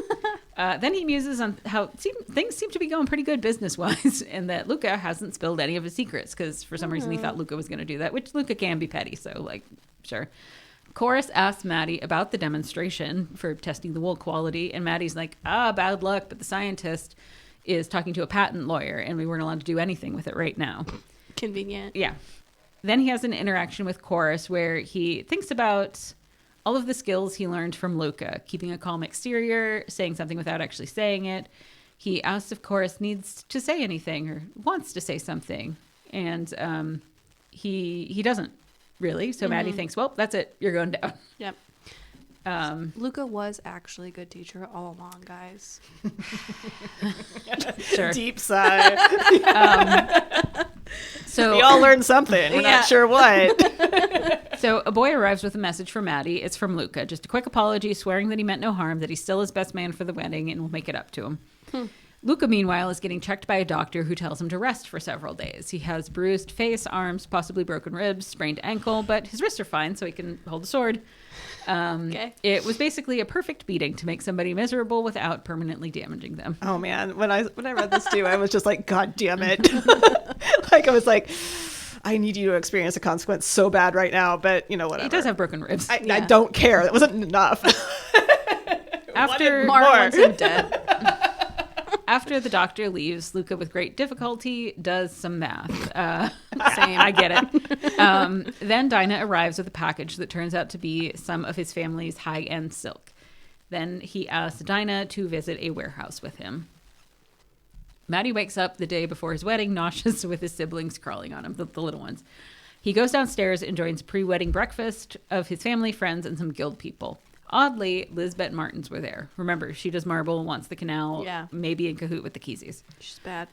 Then he muses on how things seem to be going pretty good business-wise, and that Luca hasn't spilled any of his secrets because for some reason he thought Luca was going to do that, which Luca can be petty, so like, sure. Chorus asks Matti about the demonstration for testing the wool quality, and Matti's like, bad luck, but the scientist is talking to a patent lawyer, and we weren't allowed to do anything with it right now. Convenient. Yeah. Then he has an interaction with Chorus where he thinks about all of the skills he learned from Luca, keeping a calm exterior, saying something without actually saying it. He asks if Chorus needs to say anything or wants to say something, and he doesn't. Really? So Matti thinks, well, that's it. You're going down. Yep. Luca was actually a good teacher all along, guys. Sure. Deep sigh. So we all learned something. We're not sure what. So a boy arrives with a message for Matti. It's from Luca. Just a quick apology, swearing that he meant no harm, that he's still his best man for the wedding, and will make it up to him. Luca, meanwhile, is getting checked by a doctor who tells him to rest for several days. He has bruised face, arms, possibly broken ribs, sprained ankle, but his wrists are fine, so he can hold a sword. Okay. It was basically a perfect beating to make somebody miserable without permanently damaging them. Oh, man. When I read this, too, I was just like, God damn it. Like, I was like, I need you to experience a consequence so bad right now, but, you know, whatever. He does have broken ribs. I don't care. That wasn't enough. After Maura wants him dead. After the doctor leaves, Luca, with great difficulty, does some math. Same, I get it. Then Dinah arrives with a package that turns out to be some of his family's high-end silk. Then he asks Dinah to visit a warehouse with him. Matti wakes up the day before his wedding, nauseous with his siblings crawling on him, the little ones. He goes downstairs and joins a pre-wedding breakfast of his family, friends, and some guild people. Oddly, Lisbeth Martins were there. Remember, she does marble, wants the canal, maybe in cahoot with the Keseys. She's bad.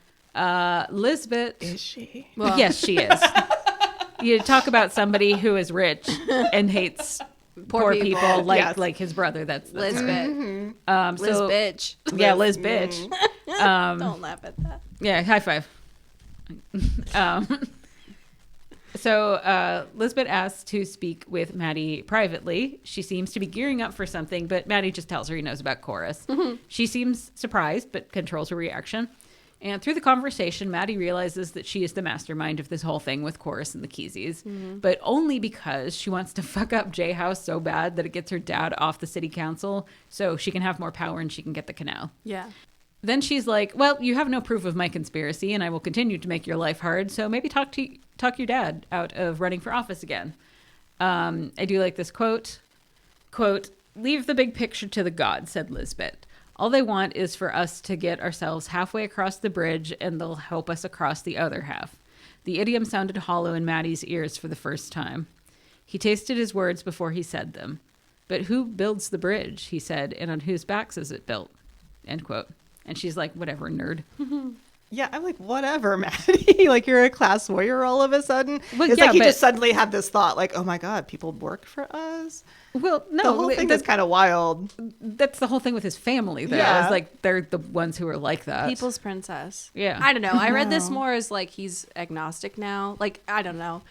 Lisbeth... Is she? Well, yes, she is. You talk about somebody who is rich and hates poor people like his brother. That's Lisbeth. Mm-hmm. Liz bitch. Yeah, Liz bitch. Don't laugh at that. Yeah, high five. So Lisbeth asks to speak with Matti privately. She seems to be gearing up for something, but Matti just tells her he knows about Chorus. Mm-hmm. She seems surprised, but controls her reaction. And through the conversation, Matti realizes that she is the mastermind of this whole thing with Chorus and the Keseys, but only because she wants to fuck up J House so bad that it gets her dad off the city council so she can have more power and she can get the canal. Yeah. Then she's like, well, you have no proof of my conspiracy and I will continue to make your life hard, so maybe talk your dad out of running for office again. I do like this quote, leave the big picture to the gods, said Lisbeth. All they want is for us to get ourselves halfway across the bridge and they'll help us across the other half. The idiom sounded hollow in Matti's ears for the first time. He tasted his words before he said them. But who builds the bridge, he said, and on whose backs is it built? End quote. And she's like, whatever, nerd. Yeah, I'm like, whatever, Matti. Like, you're a class warrior all of a sudden. Well, it's like he just suddenly had this thought, like, oh my God, people work for us? Well, no. The whole thing is kind of wild. That's the whole thing with his family, though. Yeah. It's like, they're the ones who are like that. People's princess. Yeah. I don't know. I read this more as, like, he's agnostic now. Like, I don't know.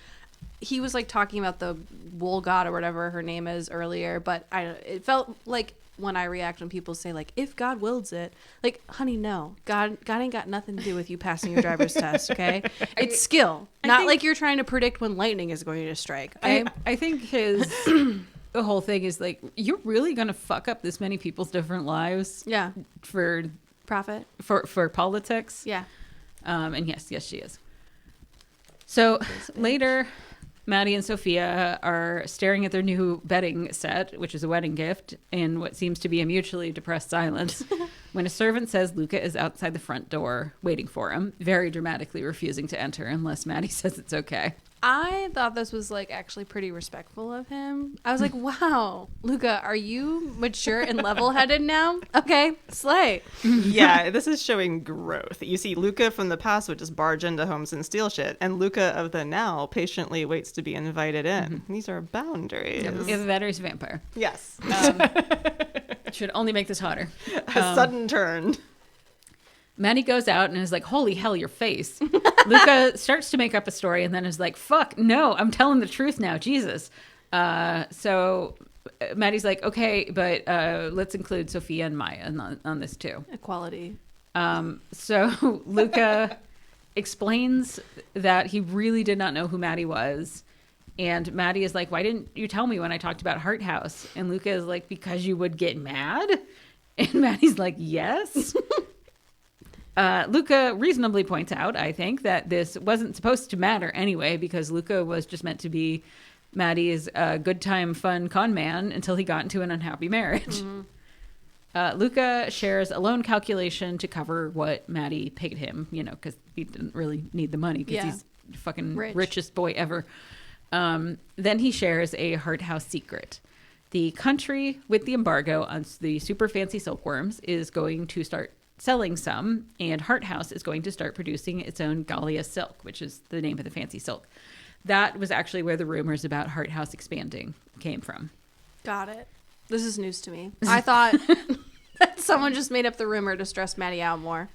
He was, like, talking about the wool god or whatever her name is earlier, but it felt like when I react when people say like, if God wills it, like, honey, no, God ain't got nothing to do with you passing your driver's test. Okay. It's skill, not like you're trying to predict when lightning is going to strike. Okay? I think his the whole thing is like, you're really going to fuck up this many people's different lives. Yeah. For profit, for politics. Yeah. And yes, she is. So later, Matti and Sophia are staring at their new bedding set, which is a wedding gift, in what seems to be a mutually depressed silence, when a servant says Luca is outside the front door waiting for him, very dramatically refusing to enter unless Matti says it's okay. I thought this was like actually pretty respectful of him. I was like, wow, Luca, are you mature and level-headed now? Okay, slay. Yeah, this is showing growth. You see, Luca from the past would just barge into homes and steal shit, and Luca of the now patiently waits to be invited in. Mm-hmm. These are boundaries. If that is a vampire. Yes. Should only make this hotter. A sudden turn. Matti goes out and is like, holy hell, your face. Luca starts to make up a story and then is like, fuck, no, I'm telling the truth now, Jesus. So Matti's like, okay, but let's include Sophia and Maya on this too. Equality. So Luca explains that he really did not know who Matti was. And Matti is like, why didn't you tell me when I talked about Heart House? And Luca is like, because you would get mad? And Matti's like, yes. Luca reasonably points out, I think, that this wasn't supposed to matter anyway, because Luca was just meant to be Matti's good time, fun con man until he got into an unhappy marriage. Mm-hmm. Luca shares a loan calculation to cover what Matti paid him, because he didn't really need the money because he's the fucking richest boy ever. Then he shares a Heart House secret. The country with the embargo on the super fancy silkworms is going to start selling some, and Heart House is going to start producing its own Gallia silk, which is the name of the fancy silk. That was actually where the rumors about Heart House expanding came from. Got it. This is news to me. I thought that someone just made up the rumor to stress Matti out more.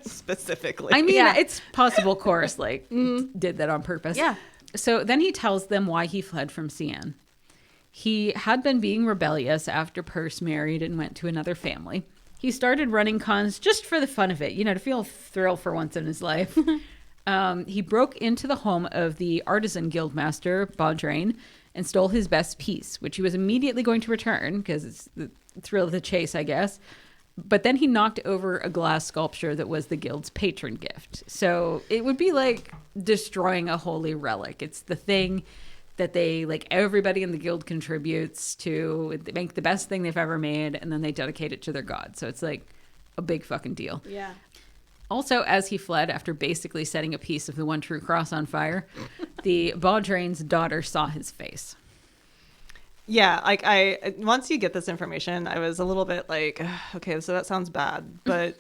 Specifically. I mean, it's possible Chorus did that on purpose. Yeah. So then he tells them why he fled from Cian. He had been being rebellious after Perse married and went to another family. He started running cons just for the fun of it, to feel thrill for once in his life. He broke into the home of the artisan guildmaster, Baudrain, and stole his best piece, which he was immediately going to return because it's the thrill of the chase, I guess. But then he knocked over a glass sculpture that was the guild's patron gift. So it would be like destroying a holy relic. It's the thing that they, everybody in the guild contributes to. They make the best thing they've ever made, and then they dedicate it to their god. So it's like a big fucking deal. Yeah. Also, as he fled after basically setting a piece of the one true cross on fire, the Baudrain's daughter saw his face. Yeah, I once you get this information, I was a little bit like, okay, so that sounds bad. But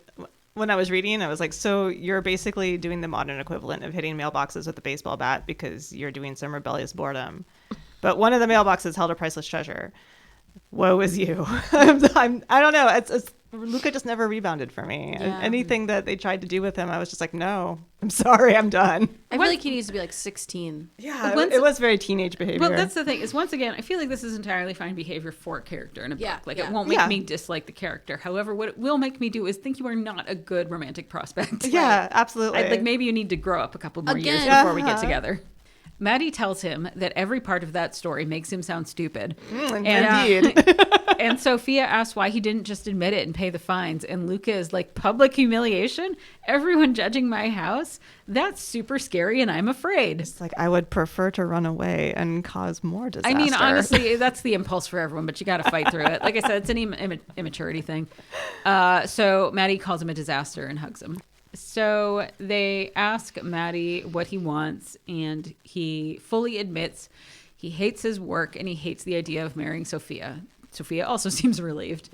when I was reading, I was like, so you're basically doing the modern equivalent of hitting mailboxes with a baseball bat because you're doing some rebellious boredom. But one of the mailboxes held a priceless treasure. Woe is you. I don't know. It's Luca just never rebounded for me. Yeah. Anything that they tried to do with him, I was just like, no, I'm sorry, I'm done. I feel like he needs to be 16. Yeah, it was very teenage behavior. Well, that's the thing, is once again, I feel like this is entirely fine behavior for a character in a book. It won't make me dislike the character. However, what it will make me do is think you are not a good romantic prospect. Yeah, absolutely. Maybe you need to grow up a couple more years before we get together. Matti tells him that every part of that story makes him sound stupid. Indeed. And Sophia asks why he didn't just admit it and pay the fines. And Luca is like, public humiliation? Everyone judging my house? That's super scary and I'm afraid. It's like, I would prefer to run away and cause more disaster. I mean, honestly, that's the impulse for everyone, but you got to fight through it. Like I said, it's an immaturity thing. So Matti calls him a disaster and hugs him. So they ask Matti what he wants, and he fully admits he hates his work and he hates the idea of marrying Sophia. Sophia also seems relieved.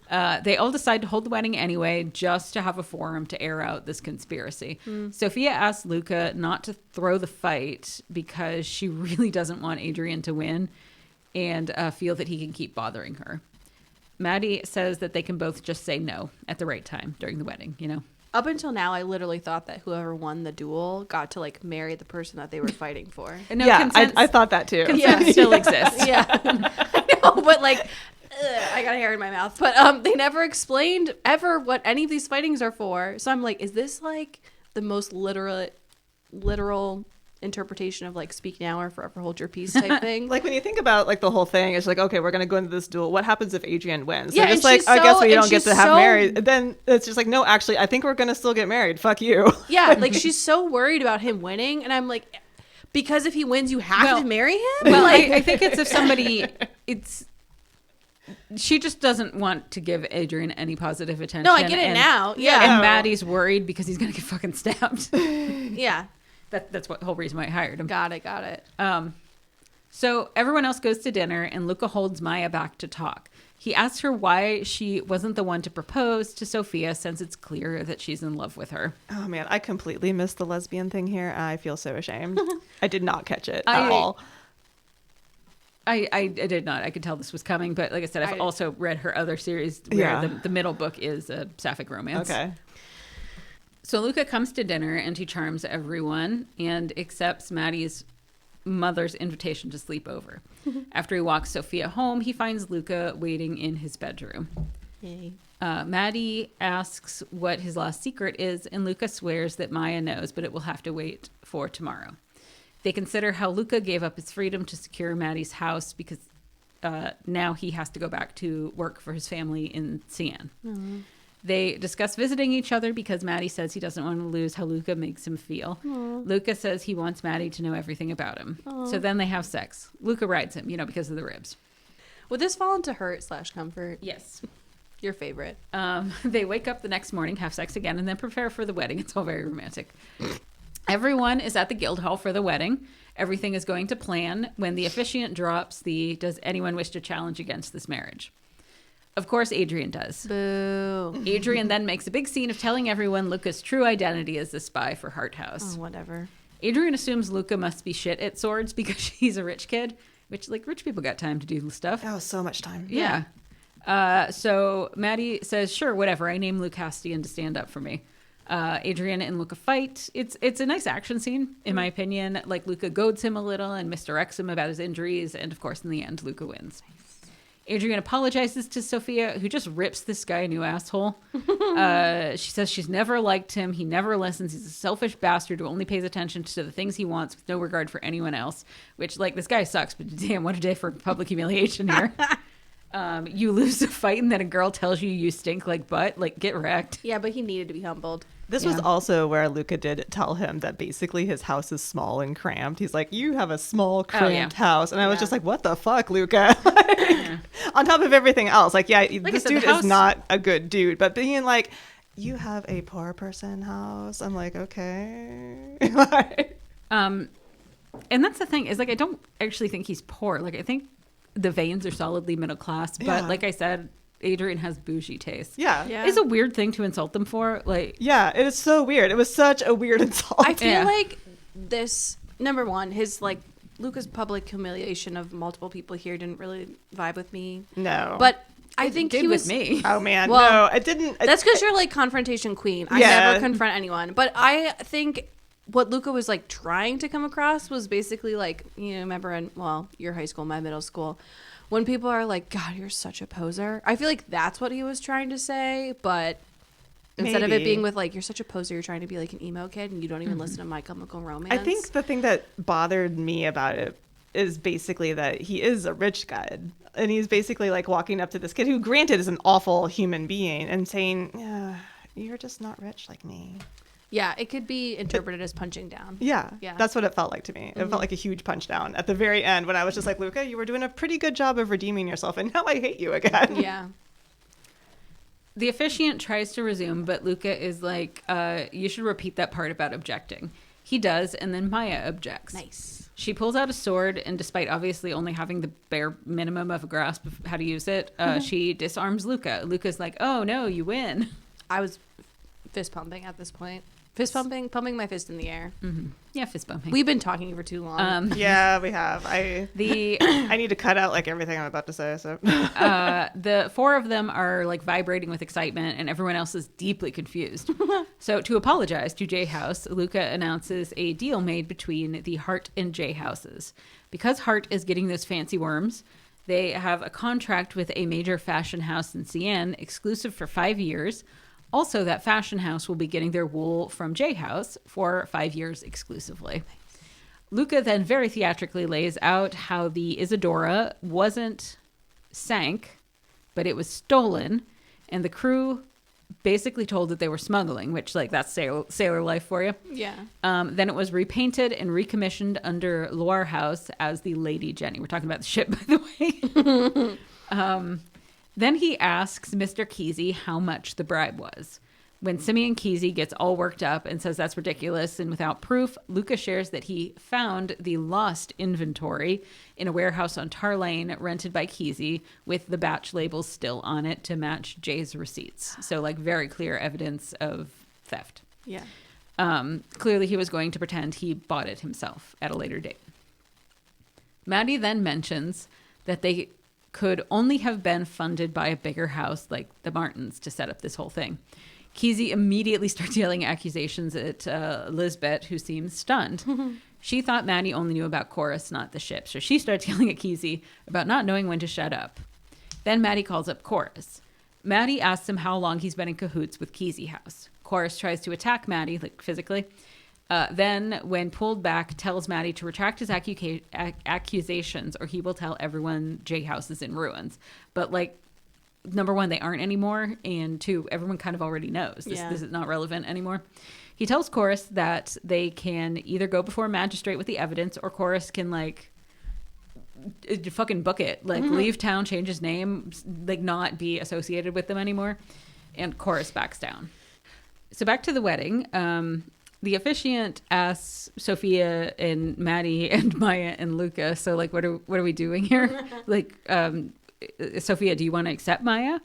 They all decide to hold the wedding anyway, just to have a forum to air out this conspiracy. Sophia asks Luca not to throw the fight because she really doesn't want Adrian to win and feel that he can keep bothering her. Matti says that they can both just say no at the right time during the wedding, Up until now, I literally thought that whoever won the duel got to marry the person that they were fighting for. No, I thought that too. Consent still exists. Yeah, I know, but I got a hair in my mouth. But they never explained ever what any of these fightings are for. So I'm like, is this like the most literal interpretation of like speak now or forever hold your peace type thing? Like when you think about like the whole thing, it's like, okay, we're gonna go into this duel. What happens if Adrian wins? Yeah, just like, I guess we don't get to have married. Then it's just like, no, actually, I think we're gonna still get married. Fuck you. Yeah, like she's so worried about him winning, and I'm like, because if he wins, you have to marry him. Well, like, I think it's if somebody, she just doesn't want to give Adrian any positive attention. No, I get it now. Yeah, and Maddie's worried because he's gonna get fucking stabbed. Yeah. That's what the whole reason why I hired him. Got it. So everyone else goes to dinner, and Luca holds Maya back to talk. He asks her why she wasn't the one to propose to Sophia, since it's clear that she's in love with her. Oh man, I completely missed the lesbian thing here. I feel so ashamed. I did not catch it at all. I did not. I could tell this was coming, but like I said, I've also read her other series where the middle book is a sapphic romance. Okay. So Luca comes to dinner and he charms everyone and accepts Maddie's mother's invitation to sleep over. After he walks Sophia home, he finds Luca waiting in his bedroom. Yay. Maddie asks what his lost secret is, and Luca swears that Maya knows, but it will have to wait for tomorrow. They consider how Luca gave up his freedom to secure Maddie's house because now he has to go back to work for his family in Cian. Mm-hmm. They discuss visiting each other because Maddie says he doesn't want to lose how Luca makes him feel. Aww. Luca says he wants Maddie to know everything about him. Aww. So then they have sex. Luca rides him, because of the ribs. Would this fall into hurt/comfort? Yes. Your favorite. They wake up the next morning, have sex again, and then prepare for the wedding. It's all very romantic. Everyone is at the guild hall for the wedding. Everything is going to plan when the officiant drops the "Does anyone wish to challenge against this marriage?" Of course, Adrian does. Boo. Adrian then makes a big scene of telling everyone Luca's true identity as the spy for Hart House. Oh, whatever. Adrian assumes Luca must be shit at swords because he's a rich kid, which, like, rich people got time to do stuff. Oh, so much time. Yeah. So Maddie says, sure, whatever. I name Luke Castian to stand up for me. Adrian and Luca fight. It's a nice action scene, in my opinion. Like, Luca goads him a little and misdirects him about his injuries. And, of course, in the end, Luca wins. Adrian apologizes to Sophia, who just rips this guy a new asshole. She says she's never liked him. He never listens. He's a selfish bastard who only pays attention to the things he wants with no regard for anyone else. Which, like, this guy sucks, but damn, what a day for public humiliation here. You lose a fight and then a girl tells you stink like butt. Like, get wrecked. Yeah, but he needed to be humbled. This was also where Luca did tell him that basically his house is small and cramped. He's like, you have a small, cramped house. And I was just like, what the fuck, Luca? On top of everything else. Like, this dude is not a good dude. But being like, you have a poor person house. I'm like, okay. And that's the thing is, like, I don't actually think he's poor. Like, I think the veins are solidly middle class. But like I said, Adrian has bougie taste. Yeah. It's a weird thing to insult them for. Like, yeah, it is so weird. It was such a weird insult. I feel like this, number one, his like Luca's public humiliation of multiple people here didn't really vibe with me. No. But I think he was with me. Oh man, well, no, it didn't. That's because you're like confrontation queen. I never confront anyone. But I think what Luca was like trying to come across was basically like, remember in your high school, my middle school, when people are like, God, you're such a poser. I feel like that's what he was trying to say, but instead of it being with like, you're such a poser, you're trying to be like an emo kid and you don't even listen to My Chemical Romance. I think the thing that bothered me about it is basically that he is a rich guy. And he's basically like walking up to this kid who, granted, is an awful human being and saying, you're just not rich like me. Yeah, it could be interpreted as punching down. Yeah, that's what it felt like to me. It felt like a huge punch down at the very end when I was just like, Luca, you were doing a pretty good job of redeeming yourself, and now I hate you again. Yeah. The officiant tries to resume, but Luca is like, you should repeat that part about objecting. He does, and then Maya objects. Nice. She pulls out a sword, and despite obviously only having the bare minimum of a grasp of how to use it, she disarms Luca. Luca's like, oh, no, you win. I was fist pumping at this point. Fist pumping my fist in the air. Mm-hmm. Yeah, fist pumping. We've been talking for too long. Yeah, we have. I need to cut out like everything I'm about to say. So the four of them are like vibrating with excitement, and everyone else is deeply confused. So to apologize to J House, Luca announces a deal made between the Hart and J Houses. Because Hart is getting those fancy worms, They have a contract with a major fashion house in Sienne, exclusive for 5 years. Also, that fashion house will be getting their wool from J House for 5 years exclusively. Luca then very theatrically lays out how the Isadora wasn't sank, but it was stolen, and the crew basically told that they were smuggling, which, like, that's sailor life for you. Yeah. Then it was repainted and recommissioned under Loire House as the Lady Jenny. We're talking about the ship, by the way. Then he asks Mr. Kesey how much the bribe was. When Simeon Kesey gets all worked up and says that's ridiculous and without proof, Luca shares that he found the lost inventory in a warehouse on Tar Lane rented by Kesey with the batch labels still on it to match Jay's receipts. So, like, very clear evidence of theft. Yeah. Clearly he was going to pretend he bought it himself at a later date. Matti then mentions that they could only have been funded by a bigger house like the Martins to set up this whole thing. Kesey immediately starts yelling accusations at Lisbeth, who seems stunned. She thought Matti only knew about Chorus, not the ship. So she starts yelling at Kesey about not knowing when to shut up. Then Matti calls up Chorus. Matti asks him how long he's been in cahoots with Kesey House. Chorus tries to attack Matti, like physically. Then, when pulled back, tells Matti to retract his accusations or he will tell everyone J House is in ruins. But, like, number one, they aren't anymore, and two, everyone kind of already knows. This is not relevant anymore. He tells Chorus that they can either go before a magistrate with the evidence, or Chorus can, like, fucking book it. Like, leave town, change his name, like, not be associated with them anymore. And Chorus backs down. So back to the wedding. The officiant asks Sophia and Matti and Maya and Luca, so, like, what are we doing here? Like, Sophia, do you want to accept Maya?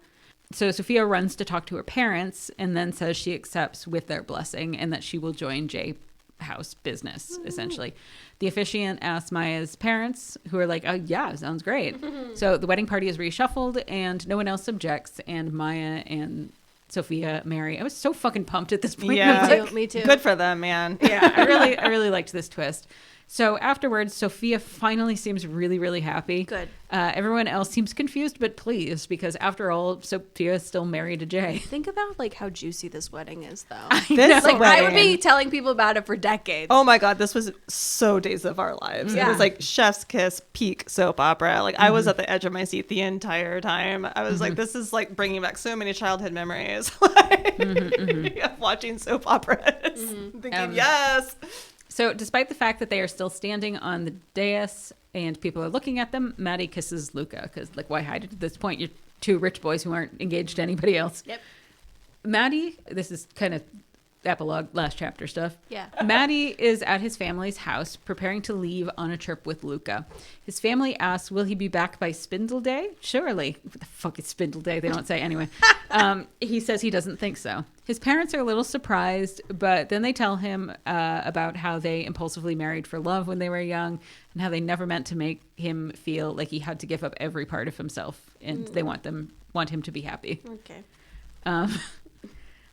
So Sophia runs to talk to her parents and then says she accepts with their blessing and that she will join J House business, essentially. The officiant asks Maya's parents, who are like, oh, yeah, sounds great. So the wedding party is reshuffled and no one else objects, and Maya and Sophia marry. I was so fucking pumped at this point. Yeah, me too. Good for them, man. Yeah, I really liked this twist. So afterwards, Sophia finally seems really, really happy. Good. Everyone else seems confused but pleased because, after all, Sophia is still married to Jay. Think about, like, how juicy this wedding is, though. I would be telling people about it for decades. Oh my God, this was so Days of Our Lives. Yeah. It was like chef's kiss, peak soap opera. Like, I was at the edge of my seat the entire time. I was like, this is like bringing back so many childhood memories of watching soap operas. Thinking, yes. So despite the fact that they are still standing on the dais and people are looking at them, Matti kisses Luca because, like, why hide it at this point? You're two rich boys who aren't engaged to anybody else. Yep. Matti, this is kind of epilogue, last chapter stuff. Yeah. Matti is at his family's house preparing to leave on a trip with Luca. His family asks, will he be back by Spindle Day? Surely. What the fuck is Spindle Day? They don't say anyway. He says he doesn't think so. His parents are a little surprised, but then they tell him about how they impulsively married for love when they were young and how they never meant to make him feel like he had to give up every part of himself, and they want him to be happy. Okay.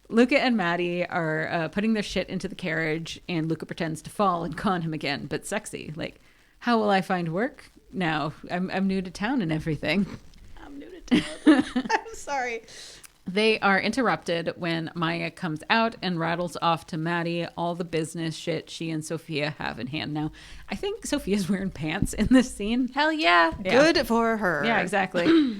Luca and Matti are putting their shit into the carriage, and Luca pretends to fall and con him again, but sexy. Like, how will I find work now? I'm new to town and everything. I'm new to town. I'm sorry. They are interrupted when Maya comes out and rattles off to Matti all the business shit she and Sophia have in hand. Now, I think Sophia's wearing pants in this scene. Hell yeah. Good for her. Yeah, exactly.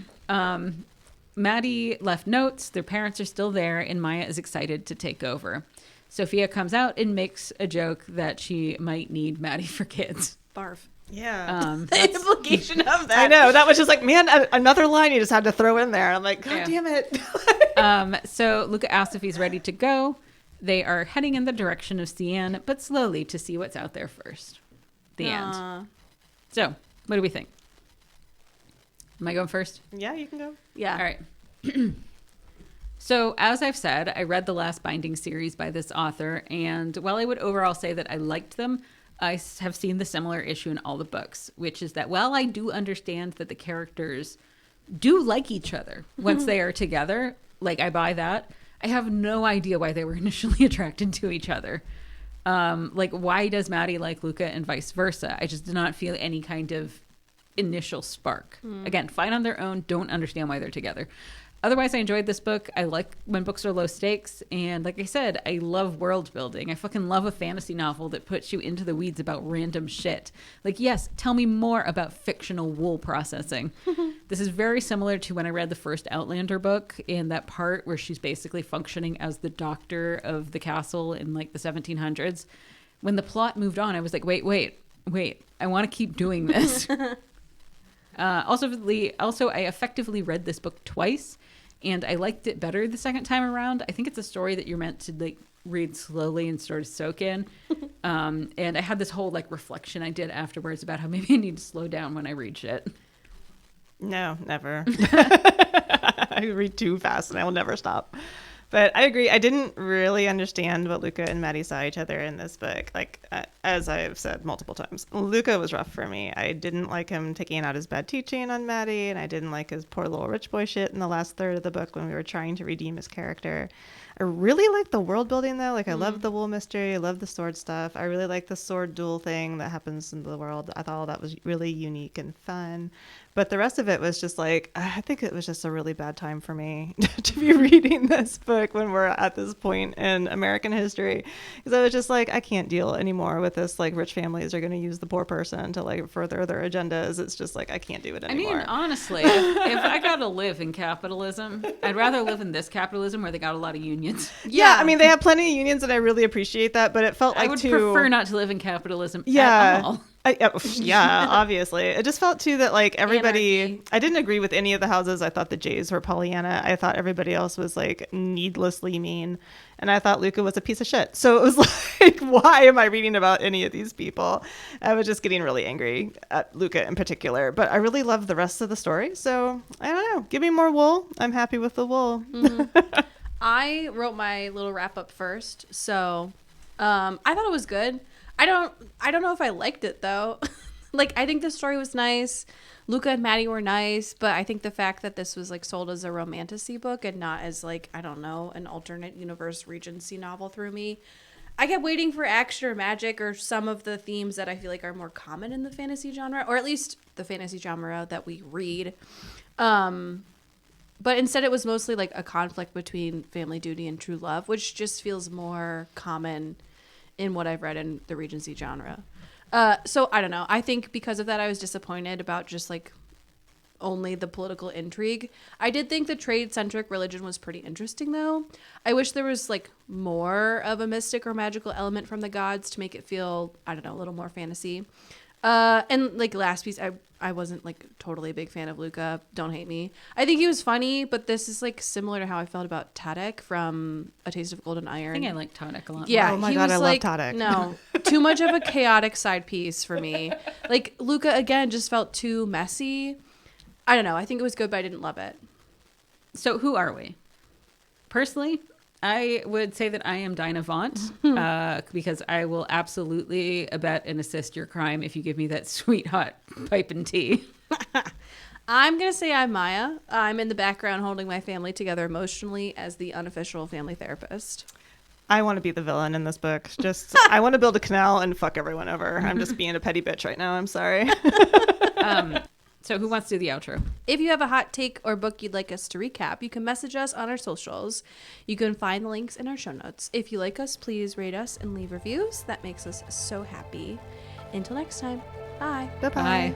Matti left notes. Their parents are still there, and Maya is excited to take over. Sophia comes out and makes a joke that she might need Matti for kids. Barf. Yeah. The implication of that. I know. That was just like, man, another line you just had to throw in there. I'm like, God damn it. So Luca asks if he's ready to go. They are heading in the direction of Sienne, but slowly to see what's out there first. The end. So, what do we think? Am I going first? Yeah, you can go. Yeah. All right. So, as I've said, I read the last Binding series by this author, and while I would overall say that I liked them, I have seen the similar issue in all the books, which is that while I do understand that the characters do like each other once they are together, like, I buy that, I have no idea why they were initially attracted to each other. Like, why does Matti like Luca and vice versa? I just did not feel any kind of initial spark. Again, fine on their own, don't understand why they're together. Otherwise, I enjoyed this book. I like when books are low stakes. And like I said, I love world building. I fucking love a fantasy novel that puts you into the weeds about random shit. Like, yes, tell me more about fictional wool processing. This is very similar to when I read the first Outlander book, in that part where she's basically functioning as the doctor of the castle in like the 1700s. When the plot moved on, I was like, wait. I want to keep doing this. Also, I effectively read this book twice, and I liked it better the second time around. I think it's a story that you're meant to like read slowly and sort of soak in. And I had this whole like reflection I did afterwards about how maybe I need to slow down when I read shit. No, never. I read too fast and I will never stop. But I agree. I didn't really understand what Luca and Matti saw each other in this book. Like, as I've said multiple times, Luca was rough for me. I didn't like him taking out his bad teaching on Matti, and I didn't like his poor little rich boy shit in the last third of the book when we were trying to redeem his character. I really like the world building, though. Like, I love the wool mystery. I love the sword stuff. I really like the sword duel thing that happens in the world. I thought all that was really unique and fun. But the rest of it was just like, I think it was just a really bad time for me to be reading this book when we're at this point in American history. Because I was just like, I can't deal anymore with this. Like, rich families are going to use the poor person to like further their agendas. It's just like, I can't do it anymore. I mean, honestly, if I got to live in capitalism, I'd rather live in this capitalism where they got a lot of unions. Yeah, I mean, they have plenty of unions and I really appreciate that. But it felt like I would prefer not to live in capitalism at all. Yeah, obviously. It just felt too that like everybody, Anarchy. I didn't agree with any of the houses. I thought the Jays were Pollyanna. I thought everybody else was like needlessly mean. And I thought Luca was a piece of shit. So it was like, why am I reading about any of these people? I was just getting really angry at Luca in particular. But I really love the rest of the story. So I don't know. Give me more wool. I'm happy with the wool. Mm-hmm. I wrote my little wrap up first. So I thought it was good. I don't know if I liked it though. Like, I think the story was nice. Luca and Matti were nice, but I think the fact that this was like sold as a Romantasy book and not as like, I don't know, an alternate universe Regency novel threw me. I kept waiting for action or magic or some of the themes that I feel like are more common in the fantasy genre, or at least the fantasy genre that we read. But instead it was mostly like a conflict between family duty and true love, which just feels more common in what I've read in the Regency genre. So I don't know. I think because of that, I was disappointed about just like only the political intrigue. I did think the trade-centric religion was pretty interesting, though. I wish there was like more of a mystic or magical element from the gods to make it feel, I don't know, a little more fantasy. And like last piece, I wasn't like totally a big fan of Luca. Don't hate me. I think he was funny, but this is like similar to how I felt about Tadek from A Taste of Golden Iron. I think I like Tadek a lot. Yeah, oh my god, I love Tadek. No, too much of a chaotic side piece for me. Like Luca again just felt too messy. I don't know. I think it was good, but I didn't love it. So who are we? Personally, I would say that I am Dinah Vaught, because I will absolutely abet and assist your crime if you give me that sweet hot pipe and tea. I'm going to say I'm Maya. I'm in the background holding my family together emotionally as the unofficial family therapist. I want to be the villain in this book. Just, I want to build a canal and fuck everyone over. I'm just being a petty bitch right now. I'm sorry. So who wants to do the outro? If you have a hot take or book you'd like us to recap, you can message us on our socials. You can find the links in our show notes. If you like us, please rate us and leave reviews. That makes us so happy. Until next time, bye. Bye-bye. Bye.